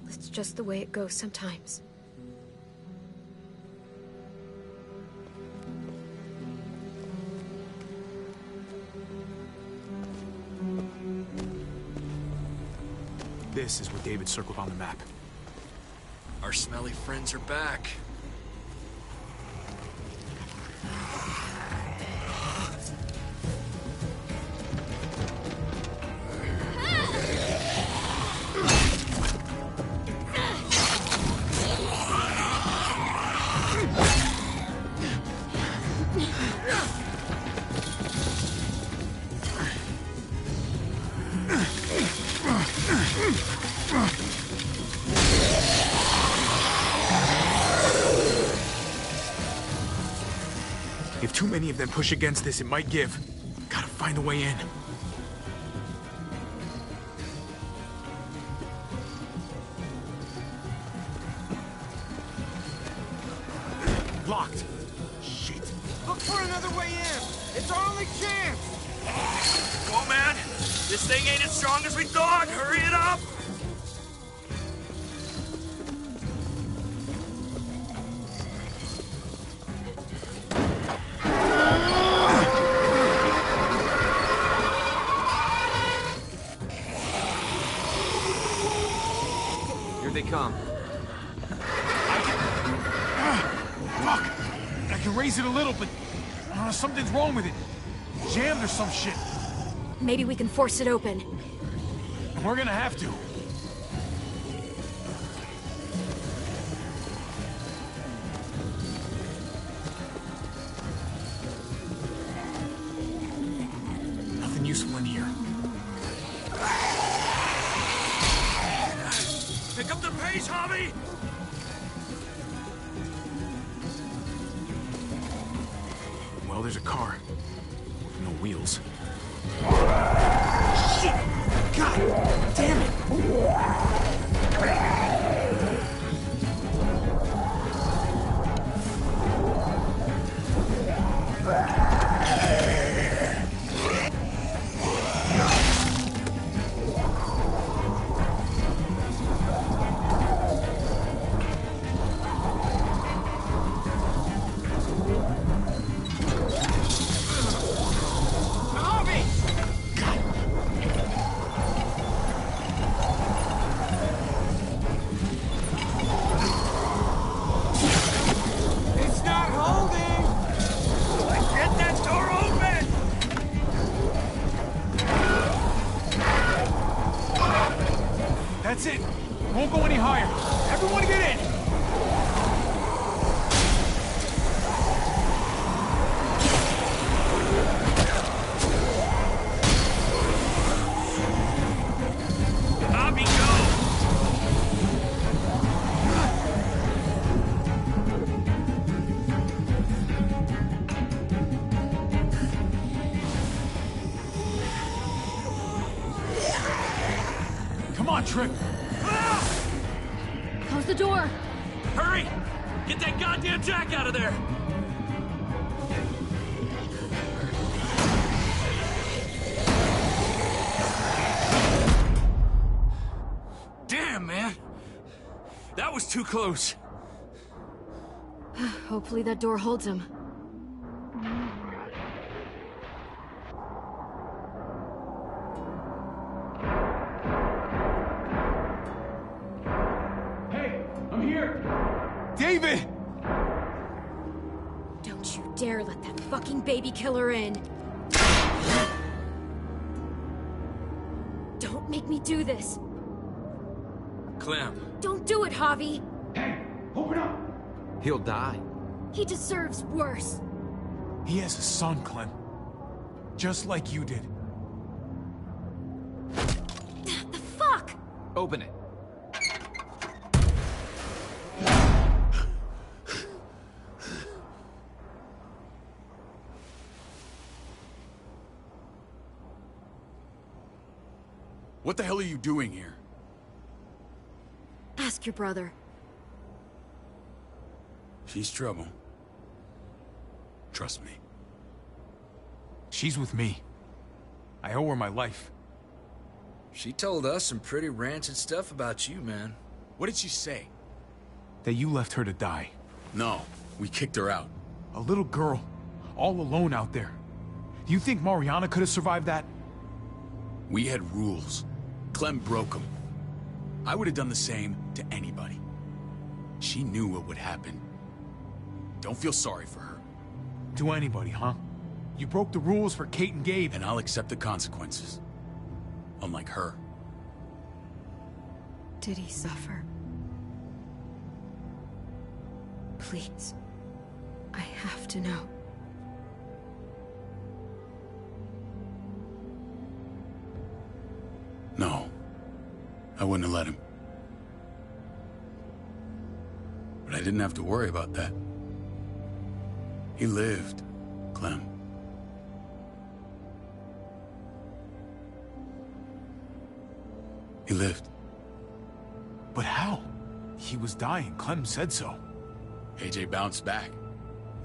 That's just the way it goes sometimes. This is what David circled on the map. Our smelly friends are back. If too many of them push against this, it might give. Gotta find a way in. Locked. Shit. Look for another way in. It's our only chance. Come on, man. This thing ain't as strong as we thought. Hurry it up. Here they come. Fuck! I can raise it a little, but something's wrong with it. Jammed or some shit. Maybe we can force it open. We're gonna have to. Nothing useful in here. Pick up the pace, Javi! Well, there's a car. With no wheels. Shit! God damn it! Won't go any higher. Everyone get in! Bobby, go! Come on, Trick! Close the door! Hurry! Get that goddamn Jack out of there! Damn, man! That was too close. Hopefully that door holds him. Hey, I'm here! David! Don't you dare let that fucking baby killer in! Don't make me do this! Clem. Don't do it, Javi! Hey, open up! He'll die. He deserves worse! He has a son, Clem. Just like you did. The fuck?! Open it. What the hell are you doing here? Ask your brother. She's trouble. Trust me. She's with me. I owe her my life. She told us some pretty rancid stuff about you, man. What did she say? That you left her to die. No, we kicked her out. A little girl, all alone out there. Do you think Mariana could have survived that? We had rules. Clem broke them. I would have done the same to anybody. She knew what would happen. Don't feel sorry for her. To anybody, huh? You broke the rules for Kate and Gabe. And I'll accept the consequences. Unlike her. Did he suffer? Please. I have to know. No. I wouldn't have let him. But I didn't have to worry about that. He lived, Clem. He lived. But how? He was dying. Clem said so. AJ bounced back.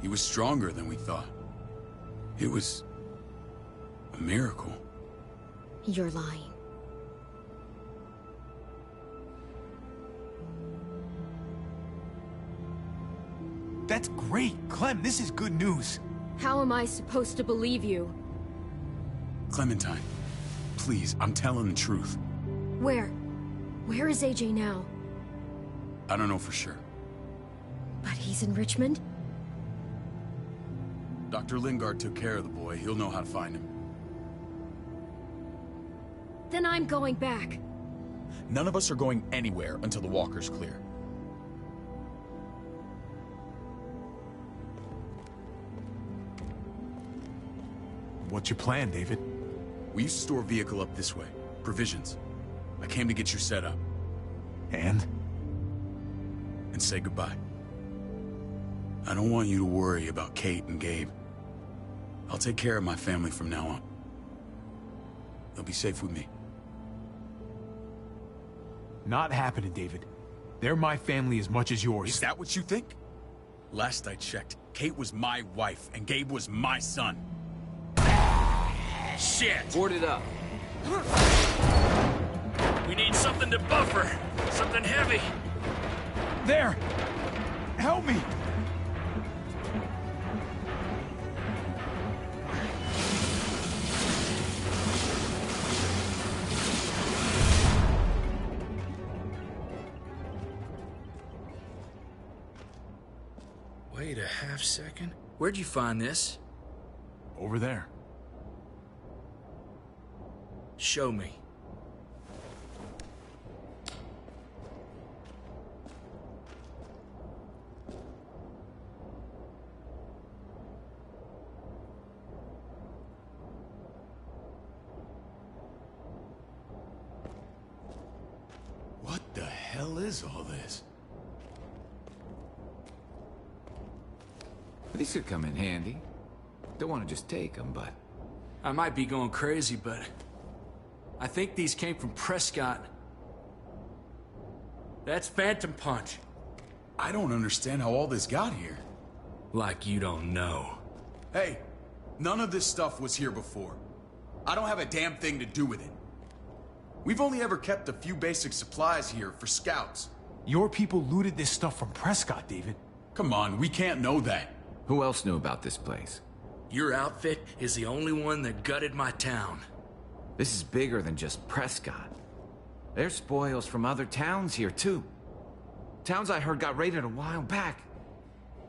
He was stronger than we thought. It was a miracle. You're lying. That's great. Clem, this is good news. How am I supposed to believe you? Clementine, please, I'm telling the truth. Where? Where is AJ now? I don't know for sure. But he's in Richmond? Dr. Lingard took care of the boy. He'll know how to find him. Then I'm going back. None of us are going anywhere until the walker's clear. What's your plan, David? We used to store a vehicle up this way. Provisions. I came to get you set up. And? And say goodbye. I don't want you to worry about Kate and Gabe. I'll take care of my family from now on. They'll be safe with me. Not happening, David. They're my family as much as yours. Is that what you think? Last I checked, Kate was my wife and Gabe was my son. Shit! Board it up. We need something to buffer. Something heavy. There! Help me! Wait a half second. Where'd you find this? Over there. Show me. hell is all this? These could come in handy. Don't want to just take them, but... I might be going crazy, but... I think these came from Prescott. That's Phantom Punch. I don't understand how all this got here. Like you don't know. Hey, none of this stuff was here before. I don't have a damn thing to do with it. We've only ever kept a few basic supplies here for scouts. Your people looted this stuff from Prescott, David. Come on, we can't know that. Who else knew about this place? Your outfit is the only one that gutted my town. This is bigger than just Prescott. There's spoils from other towns here, too. Towns I heard got raided a while back.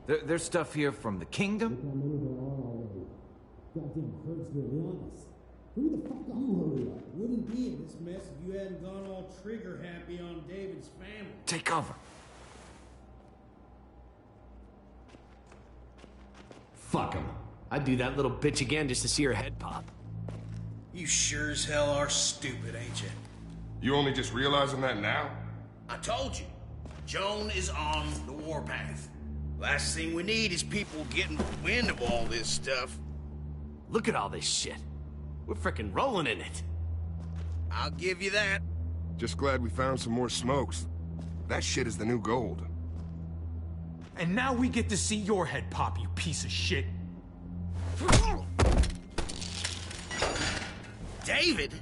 There's stuff here from the kingdom. Goddamn hurts to be honest. Who the fuck are you? Hurry up. Wouldn't be in this mess if you hadn't gone all trigger happy on David's family. Take cover. Fuck him. I'd do that little bitch again just to see her head pop. You sure as hell are stupid, ain't you? You only just realizing that now? I told you. Joan is on the warpath. Last thing we need is people getting wind of all this stuff. Look at all this shit. We're frickin' rolling in it. I'll give you that. Just glad we found some more smokes. That shit is the new gold. And now we get to see your head pop, you piece of shit. David?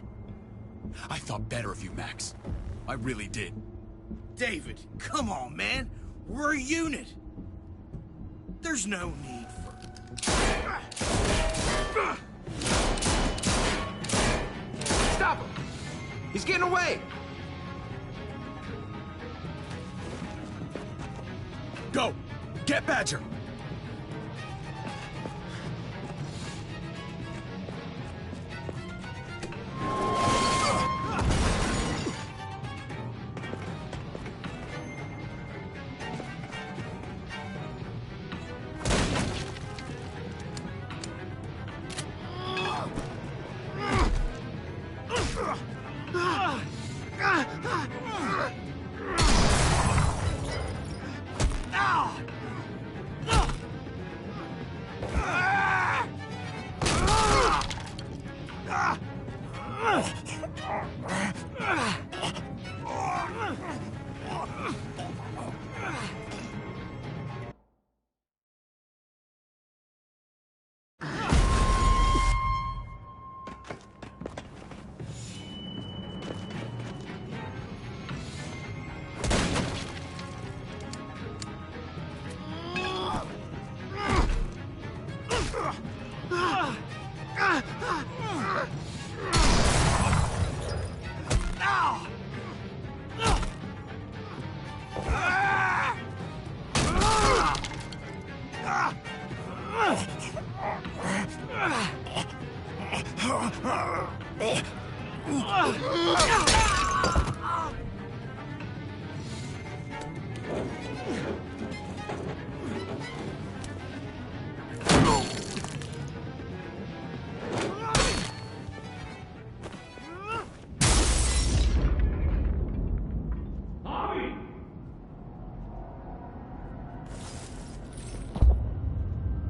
I thought better of you, Max. I really did. David, come on, man. We're a unit. There's no need for... Stop him! He's getting away! Go! Get Badger!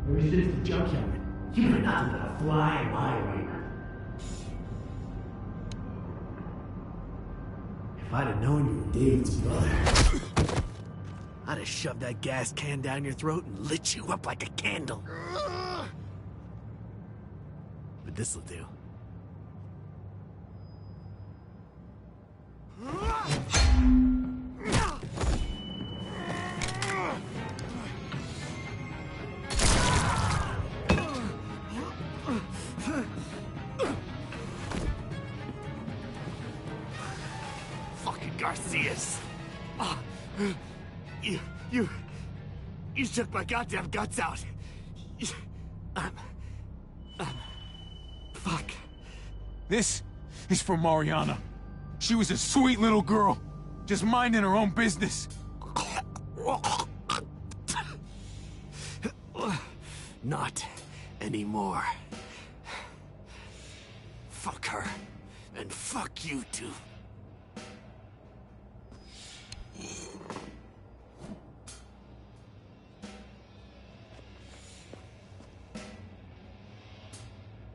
Ever since the junkyard, you've been nothing but a fly in my radar. If I'd have known you were David's brother, I'd have shoved that gas can down your throat and lit you up like a candle. But this'll do. Garcias. Oh, you took my goddamn guts out. Fuck. This is for Mariana. She was a sweet little girl, just minding her own business. Not anymore. Fuck her, and fuck you too.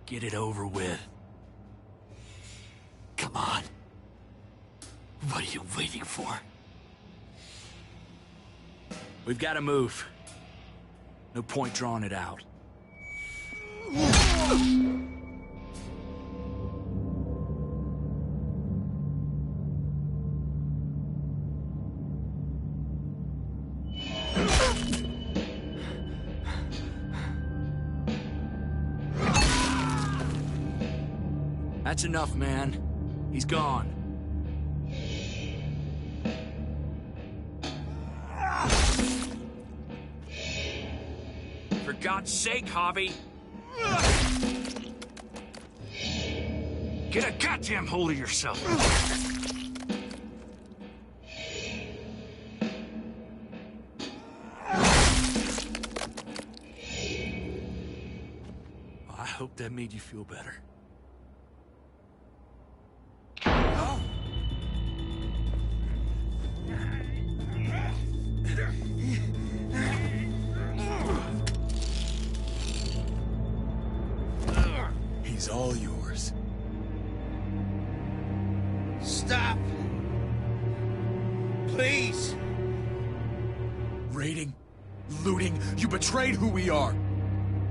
Get it over with. Come on. What are you waiting for? We've got to move. No point drawing it out. That's enough, man. He's gone. For God's sake, Javi! Get a goddamn hold of yourself! I hope that made you feel better. He's all yours. Stop! Please! Raiding, looting, you betrayed who we are.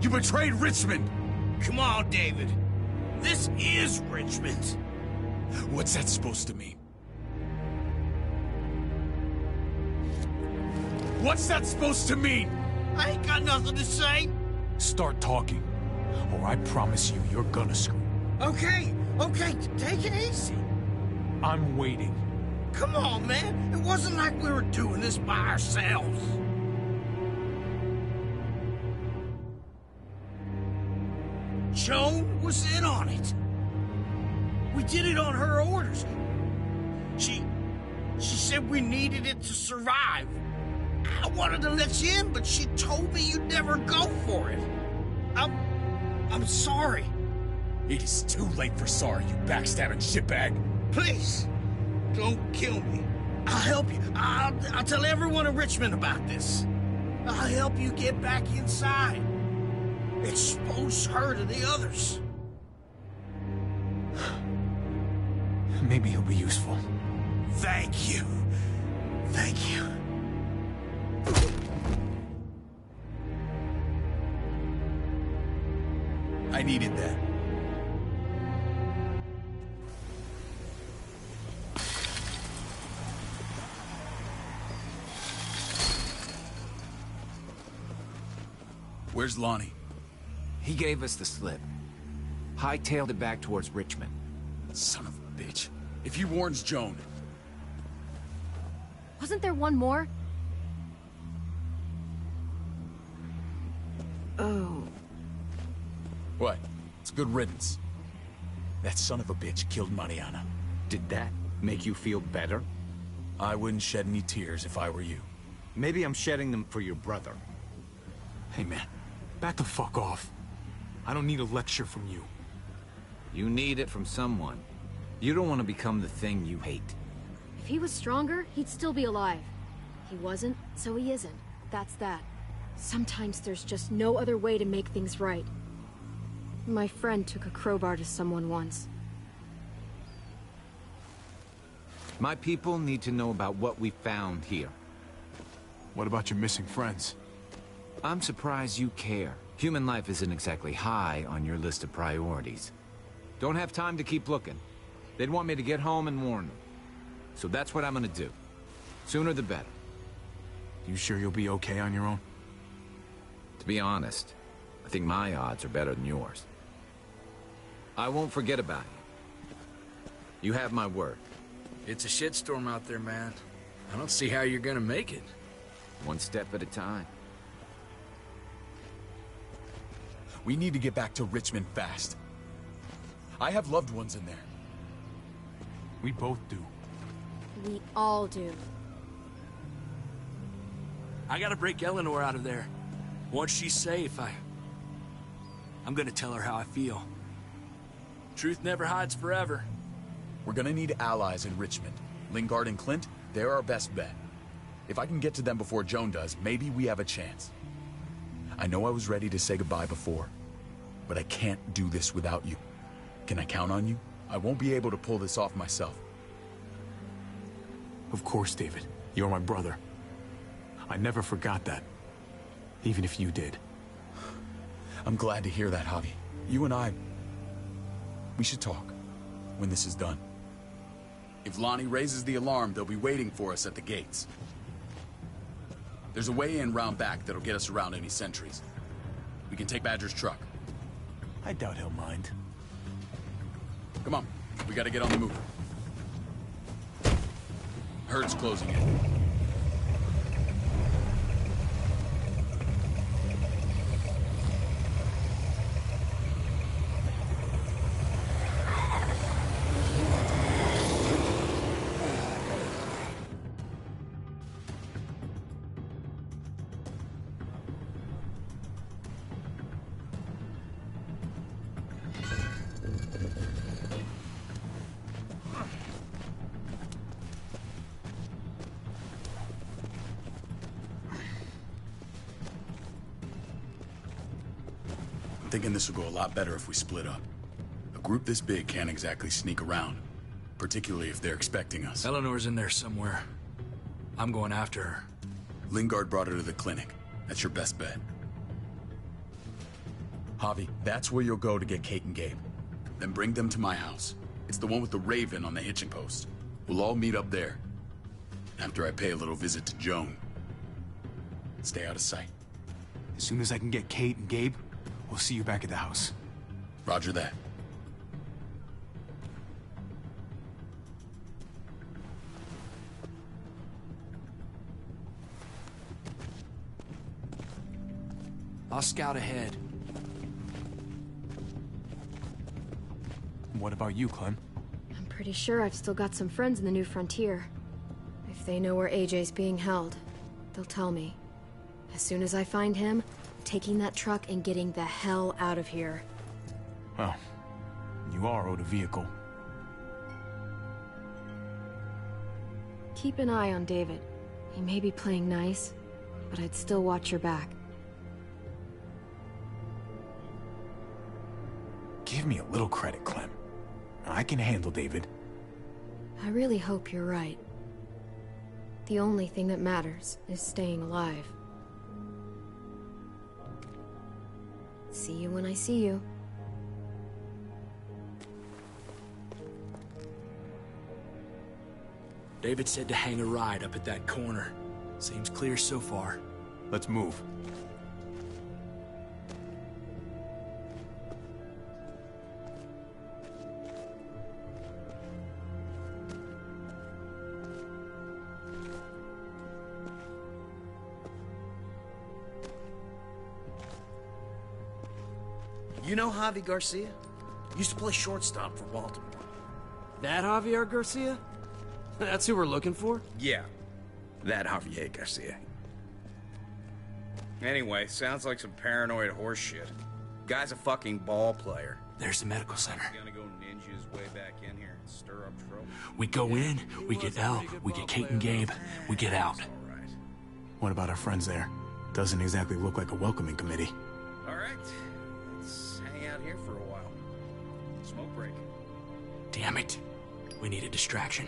You betrayed Richmond. Come on, David. This is Richmond. What's that supposed to mean? What's that supposed to mean? I ain't got nothing to say. Start talking, or I promise you, you're gonna scream. Okay, take it easy. I'm waiting. Come on, man. It wasn't like we were doing this by ourselves. Joan was in on it. We did it on her orders. She said we needed it to survive. I wanted to let you in, but she told me you'd never go for it. I'm sorry. It is too late for sorry, you backstabbing shitbag. Please, don't kill me. I'll help you. I'll tell everyone in Richmond about this. I'll help you get back inside. Expose her to the others. Maybe he'll be useful. Thank you. Thank you. I needed that. Where's Lonnie? He gave us the slip. Hightailed it back towards Richmond. Son of a bitch. If he warns Joan... Wasn't there one more? Oh. What? It's good riddance. That son of a bitch killed Mariana. Did that make you feel better? I wouldn't shed any tears if I were you. Maybe I'm shedding them for your brother. Hey man, back the fuck off. I don't need a lecture from you. You need it from someone. You don't want to become the thing you hate. If he was stronger, he'd still be alive. He wasn't, so he isn't. That's that. Sometimes there's just no other way to make things right. My friend took a crowbar to someone once. My people need to know about what we found here. What about your missing friends? I'm surprised you care. Human life isn't exactly high on your list of priorities. Don't have time to keep looking. They'd want me to get home and warn them. So that's what I'm gonna do. Sooner the better. You sure you'll be okay on your own? To be honest, I think my odds are better than yours. I won't forget about you. You have my word. It's a shitstorm out there, man. I don't see how you're gonna make it. One step at a time. We need to get back to Richmond fast. I have loved ones in there. We both do. We all do. I gotta break Eleanor out of there. Once she's safe, I'm gonna tell her how I feel. Truth never hides forever. We're gonna need allies in Richmond. Lingard and Clint, they're our best bet. If I can get to them before Joan does, maybe we have a chance. I know I was ready to say goodbye before, but I can't do this without you. Can I count on you? I won't be able to pull this off myself. Of course, David. You're my brother. I never forgot that. Even if you did. I'm glad to hear that, Javi. You and I... we should talk. When this is done. If Lonnie raises the alarm, they'll be waiting for us at the gates. There's a way in round back that'll get us around any sentries. We can take Badger's truck. I doubt he'll mind. Come on, we gotta get on the move. Herd's closing in. I'm thinking this will go a lot better if we split up. A group this big can't exactly sneak around, particularly if they're expecting us. Eleanor's in there somewhere. I'm going after her. Lingard brought her to the clinic. That's your best bet. Javi, that's where you'll go to get Kate and Gabe. Then bring them to my house. It's the one with the Raven on the hitching post. We'll all meet up there. After I pay a little visit to Joan. Stay out of sight. As soon as I can get Kate and Gabe, we'll see you back at the house. Roger that. I'll scout ahead. What about you, Clem? I'm pretty sure I've still got some friends in the New Frontier. If they know where AJ's being held, they'll tell me. As soon as I find him, taking that truck and getting the hell out of here. Well, you are owed a vehicle. Keep an eye on David. He may be playing nice, but I'd still watch your back. Give me a little credit, Clem. I can handle David. I really hope you're right. The only thing that matters is staying alive. See you when I see you. David said to hang a ride up at that corner. Seems clear so far. Let's move. You know Javi Garcia? Used to play shortstop for Baltimore. That Javier Garcia? That's who we're looking for? Yeah, that Javier Garcia. Anyway, sounds like some paranoid horse shit. Guy's a fucking ball player. There's the medical center. Gonna go ninja his way back in here and stir up trouble. We go in, we get Elle, we get Kate and Gabe, we get out. What about our friends there? Doesn't exactly look like a welcoming committee. All right, let's hang out here for a while. Smoke break. Damn it. We need a distraction.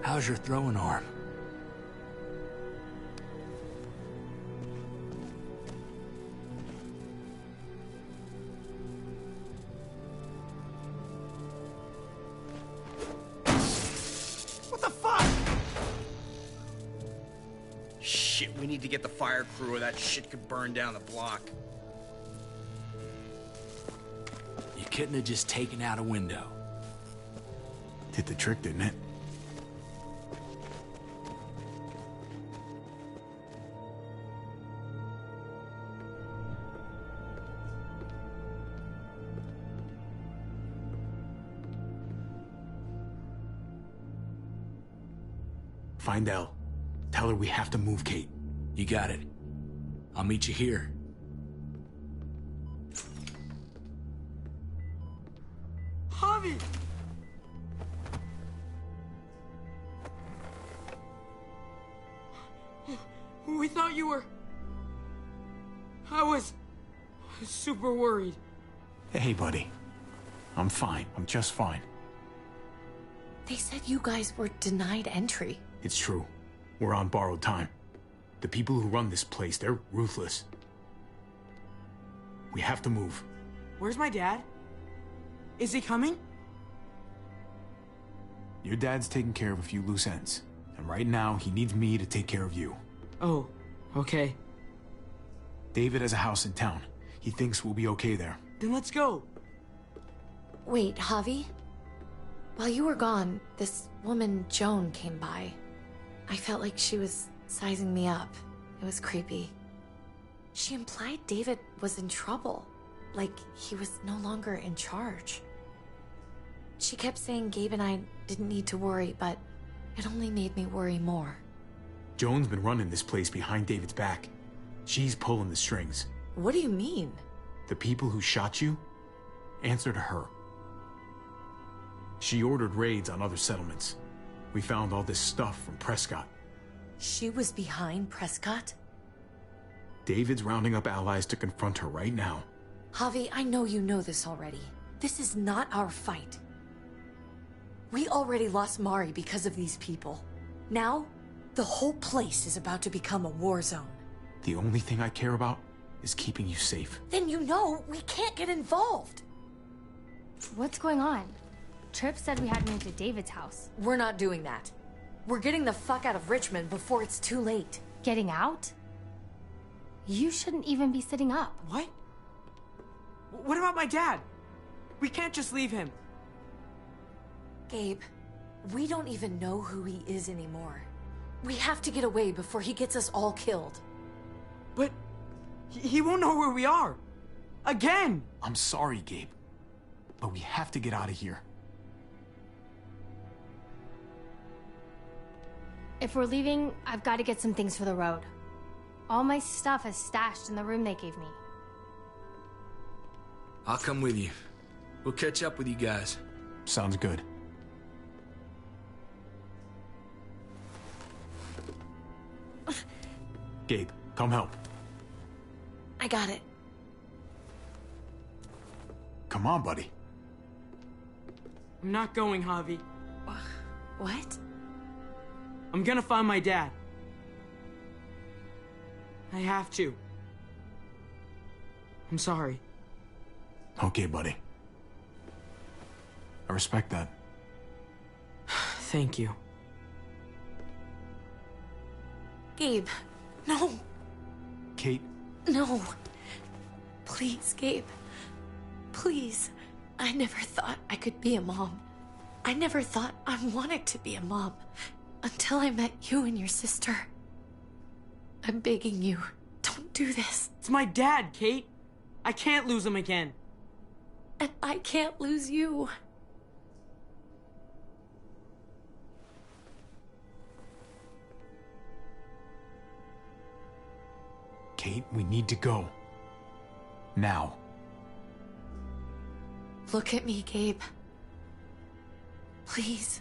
How's your throwing arm? What the fuck? Shit, we need to get the fire crew or that shit could burn down the block. You couldn't have just taken out a window. Did the trick, didn't it? Find Elle. Tell her we have to move Kate. You got it. I'll meet you here. Javi! We thought you were... I was super worried. Hey, buddy. I'm fine. I'm just fine. They said you guys were denied entry. It's true. We're on borrowed time. The people who run this place, they're ruthless. We have to move. Where's my dad? Is he coming? Your dad's taking care of a few loose ends. And right now, he needs me to take care of you. Oh, okay. David has a house in town. He thinks we'll be okay there. Then let's go. Wait, Javi? While you were gone, this woman, Joan, came by. I felt like she was sizing me up. It was creepy. She implied David was in trouble. Like he was no longer in charge. She kept saying Gabe and I didn't need to worry, but it only made me worry more. Joan's been running this place behind David's back. She's pulling the strings. What do you mean? The people who shot you answer to her. She ordered raids on other settlements. We found all this stuff from Prescott. She was behind Prescott? David's rounding up allies to confront her right now. Javi, I know you know this already. This is not our fight. We already lost Mari because of these people. Now, the whole place is about to become a war zone. The only thing I care about is keeping you safe. Then you know we can't get involved. What's going on? Tripp said we had to move to David's house. We're not doing that. We're getting the fuck out of Richmond before it's too late. Getting out? You shouldn't even be sitting up. What? What about my dad? We can't just leave him. Gabe, we don't even know who he is anymore. We have to get away before he gets us all killed. But he won't know where we are. Again! I'm sorry, Gabe. But we have to get out of here. If we're leaving, I've got to get some things for the road. All my stuff is stashed in the room they gave me. I'll come with you. We'll catch up with you guys. Sounds good. Gabe, come help. I got it. Come on, buddy. I'm not going, Javi. What? I'm gonna find my dad. I have to. I'm sorry. Okay, buddy. I respect that. Thank you. Gabe, no. Kate. No. Please, Gabe. Please. I never thought I could be a mom. I never thought I wanted to be a mom. Until I met you and your sister. I'm begging you, don't do this. It's my dad, Kate. I can't lose him again. And I can't lose you. Kate, we need to go. Now. Look at me, Gabe. Please.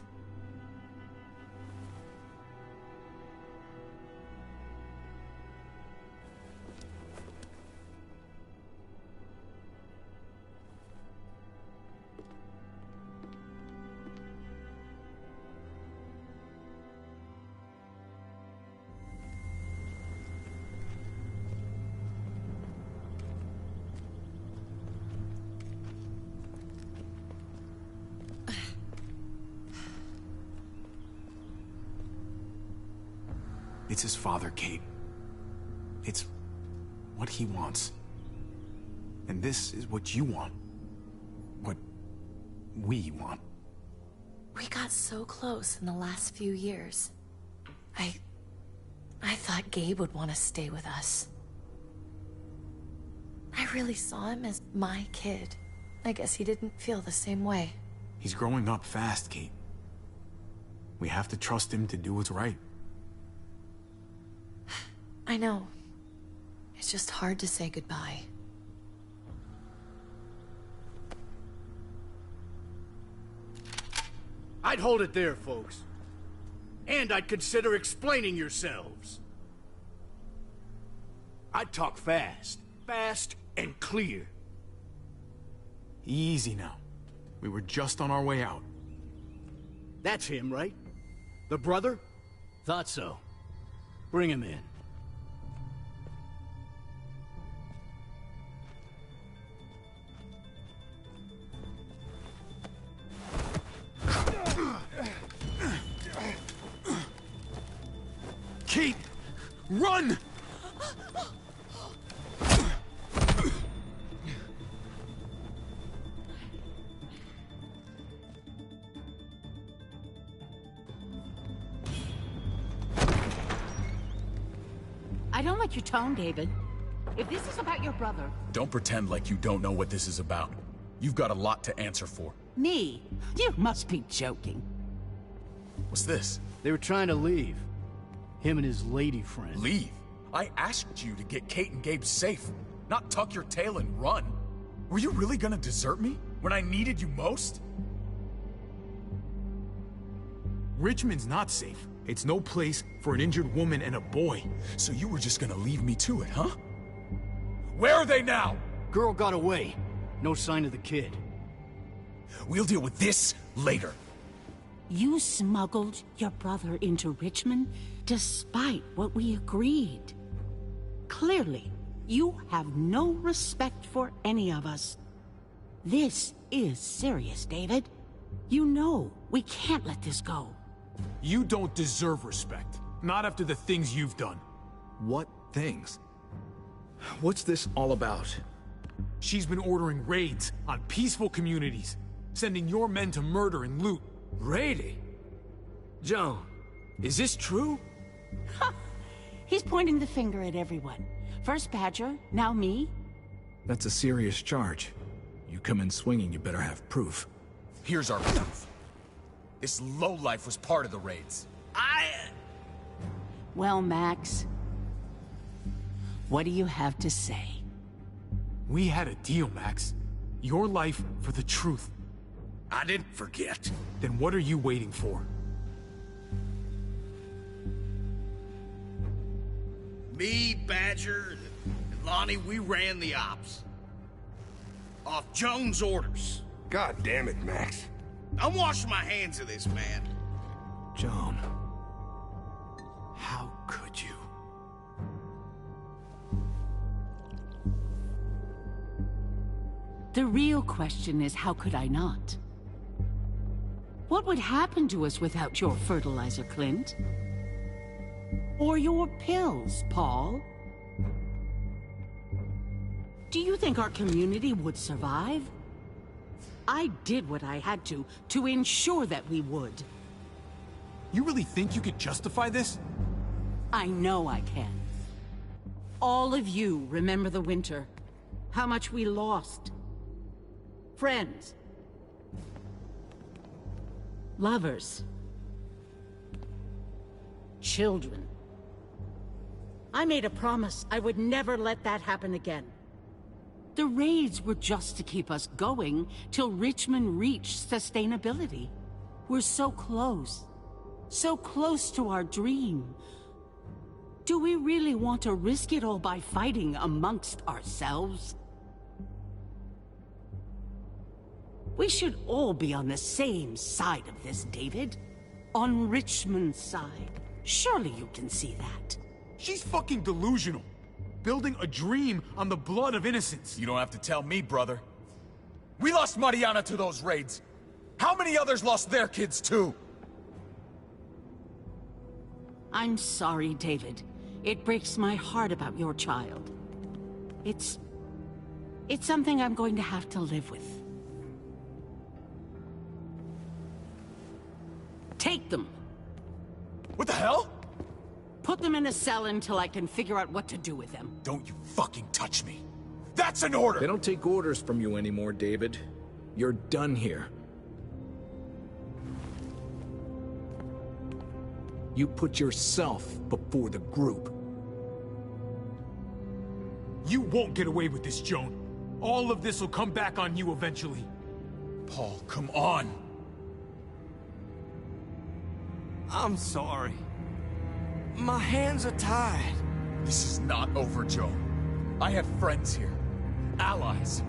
It's his father, Kate. It's what he wants. And this is what you want. What we want. We got so close in the last few years. I thought Gabe would want to stay with us. I really saw him as my kid. I guess he didn't feel the same way. He's growing up fast, Kate. We have to trust him to do what's right. I know. It's just hard to say goodbye. I'd hold it there, folks. And I'd consider explaining yourselves. I'd talk fast. fast and clear. Easy now. We were just on our way out. That's him, right? The brother? Thought so. Bring him in. Kate! Run! I don't like your tone, David. If this is about your brother... Don't pretend like you don't know what this is about. You've got a lot to answer for. Me? You must be joking. What's this? They were trying to leave. Him and his lady friend. Leave? I asked you to get Kate and Gabe safe, not tuck your tail and run. Were you really gonna desert me when I needed you most? Richmond's not safe. It's no place for an injured woman and a boy. So you were just gonna leave me to it, huh? Where are they now? Girl got away. No sign of the kid. We'll deal with this later. You smuggled your brother into Richmond despite what we agreed. Clearly, you have no respect for any of us. This is serious, David. You know we can't let this go. You don't deserve respect. Not after the things you've done. What things? What's this all about? She's been ordering raids on peaceful communities, sending your men to murder and loot. Raiding? Joan, is this true? He's pointing the finger at everyone. First Badger, now me. That's a serious charge. You come in swinging, you better have proof. Here's our proof. This lowlife was part of the raids. Well, Max, what do you have to say? We had a deal, Max. Your life for the truth. I didn't forget. Then what are you waiting for? Me, Badger, and Lonnie, we ran the ops. Off Joan's orders. God damn it, Max. I'm washing my hands of this, man. Joan. How could you? The real question is, how could I not? What would happen to us without your fertilizer, Clint? Or your pills, Paul? Do you think our community would survive? I did what I had to ensure that we would. You really think you could justify this? I know I can. All of you remember the winter. How much we lost. Friends. Lovers. Children. I made a promise I would never let that happen again. The raids were just to keep us going till Richmond reached sustainability. We're so close to our dream. Do we really want to risk it all by fighting amongst ourselves? We should all be on the same side of this, David. On Richmond's side. Surely you can see that. She's fucking delusional. Building a dream on the blood of innocents. You don't have to tell me, brother. We lost Mariana to those raids. How many others lost their kids, too? I'm sorry, David. It breaks my heart about your child. It's something I'm going to have to live with. Take them. What the hell? Put them in a cell until I can figure out what to do with them. Don't you fucking touch me. That's an order! They don't take orders from you anymore, David. You're done here. You put yourself before the group. You won't get away with this, Joan. All of this will come back on you eventually. Paul, come on! I'm sorry. My hands are tied. This is not over, Joan. I have friends here. Allies.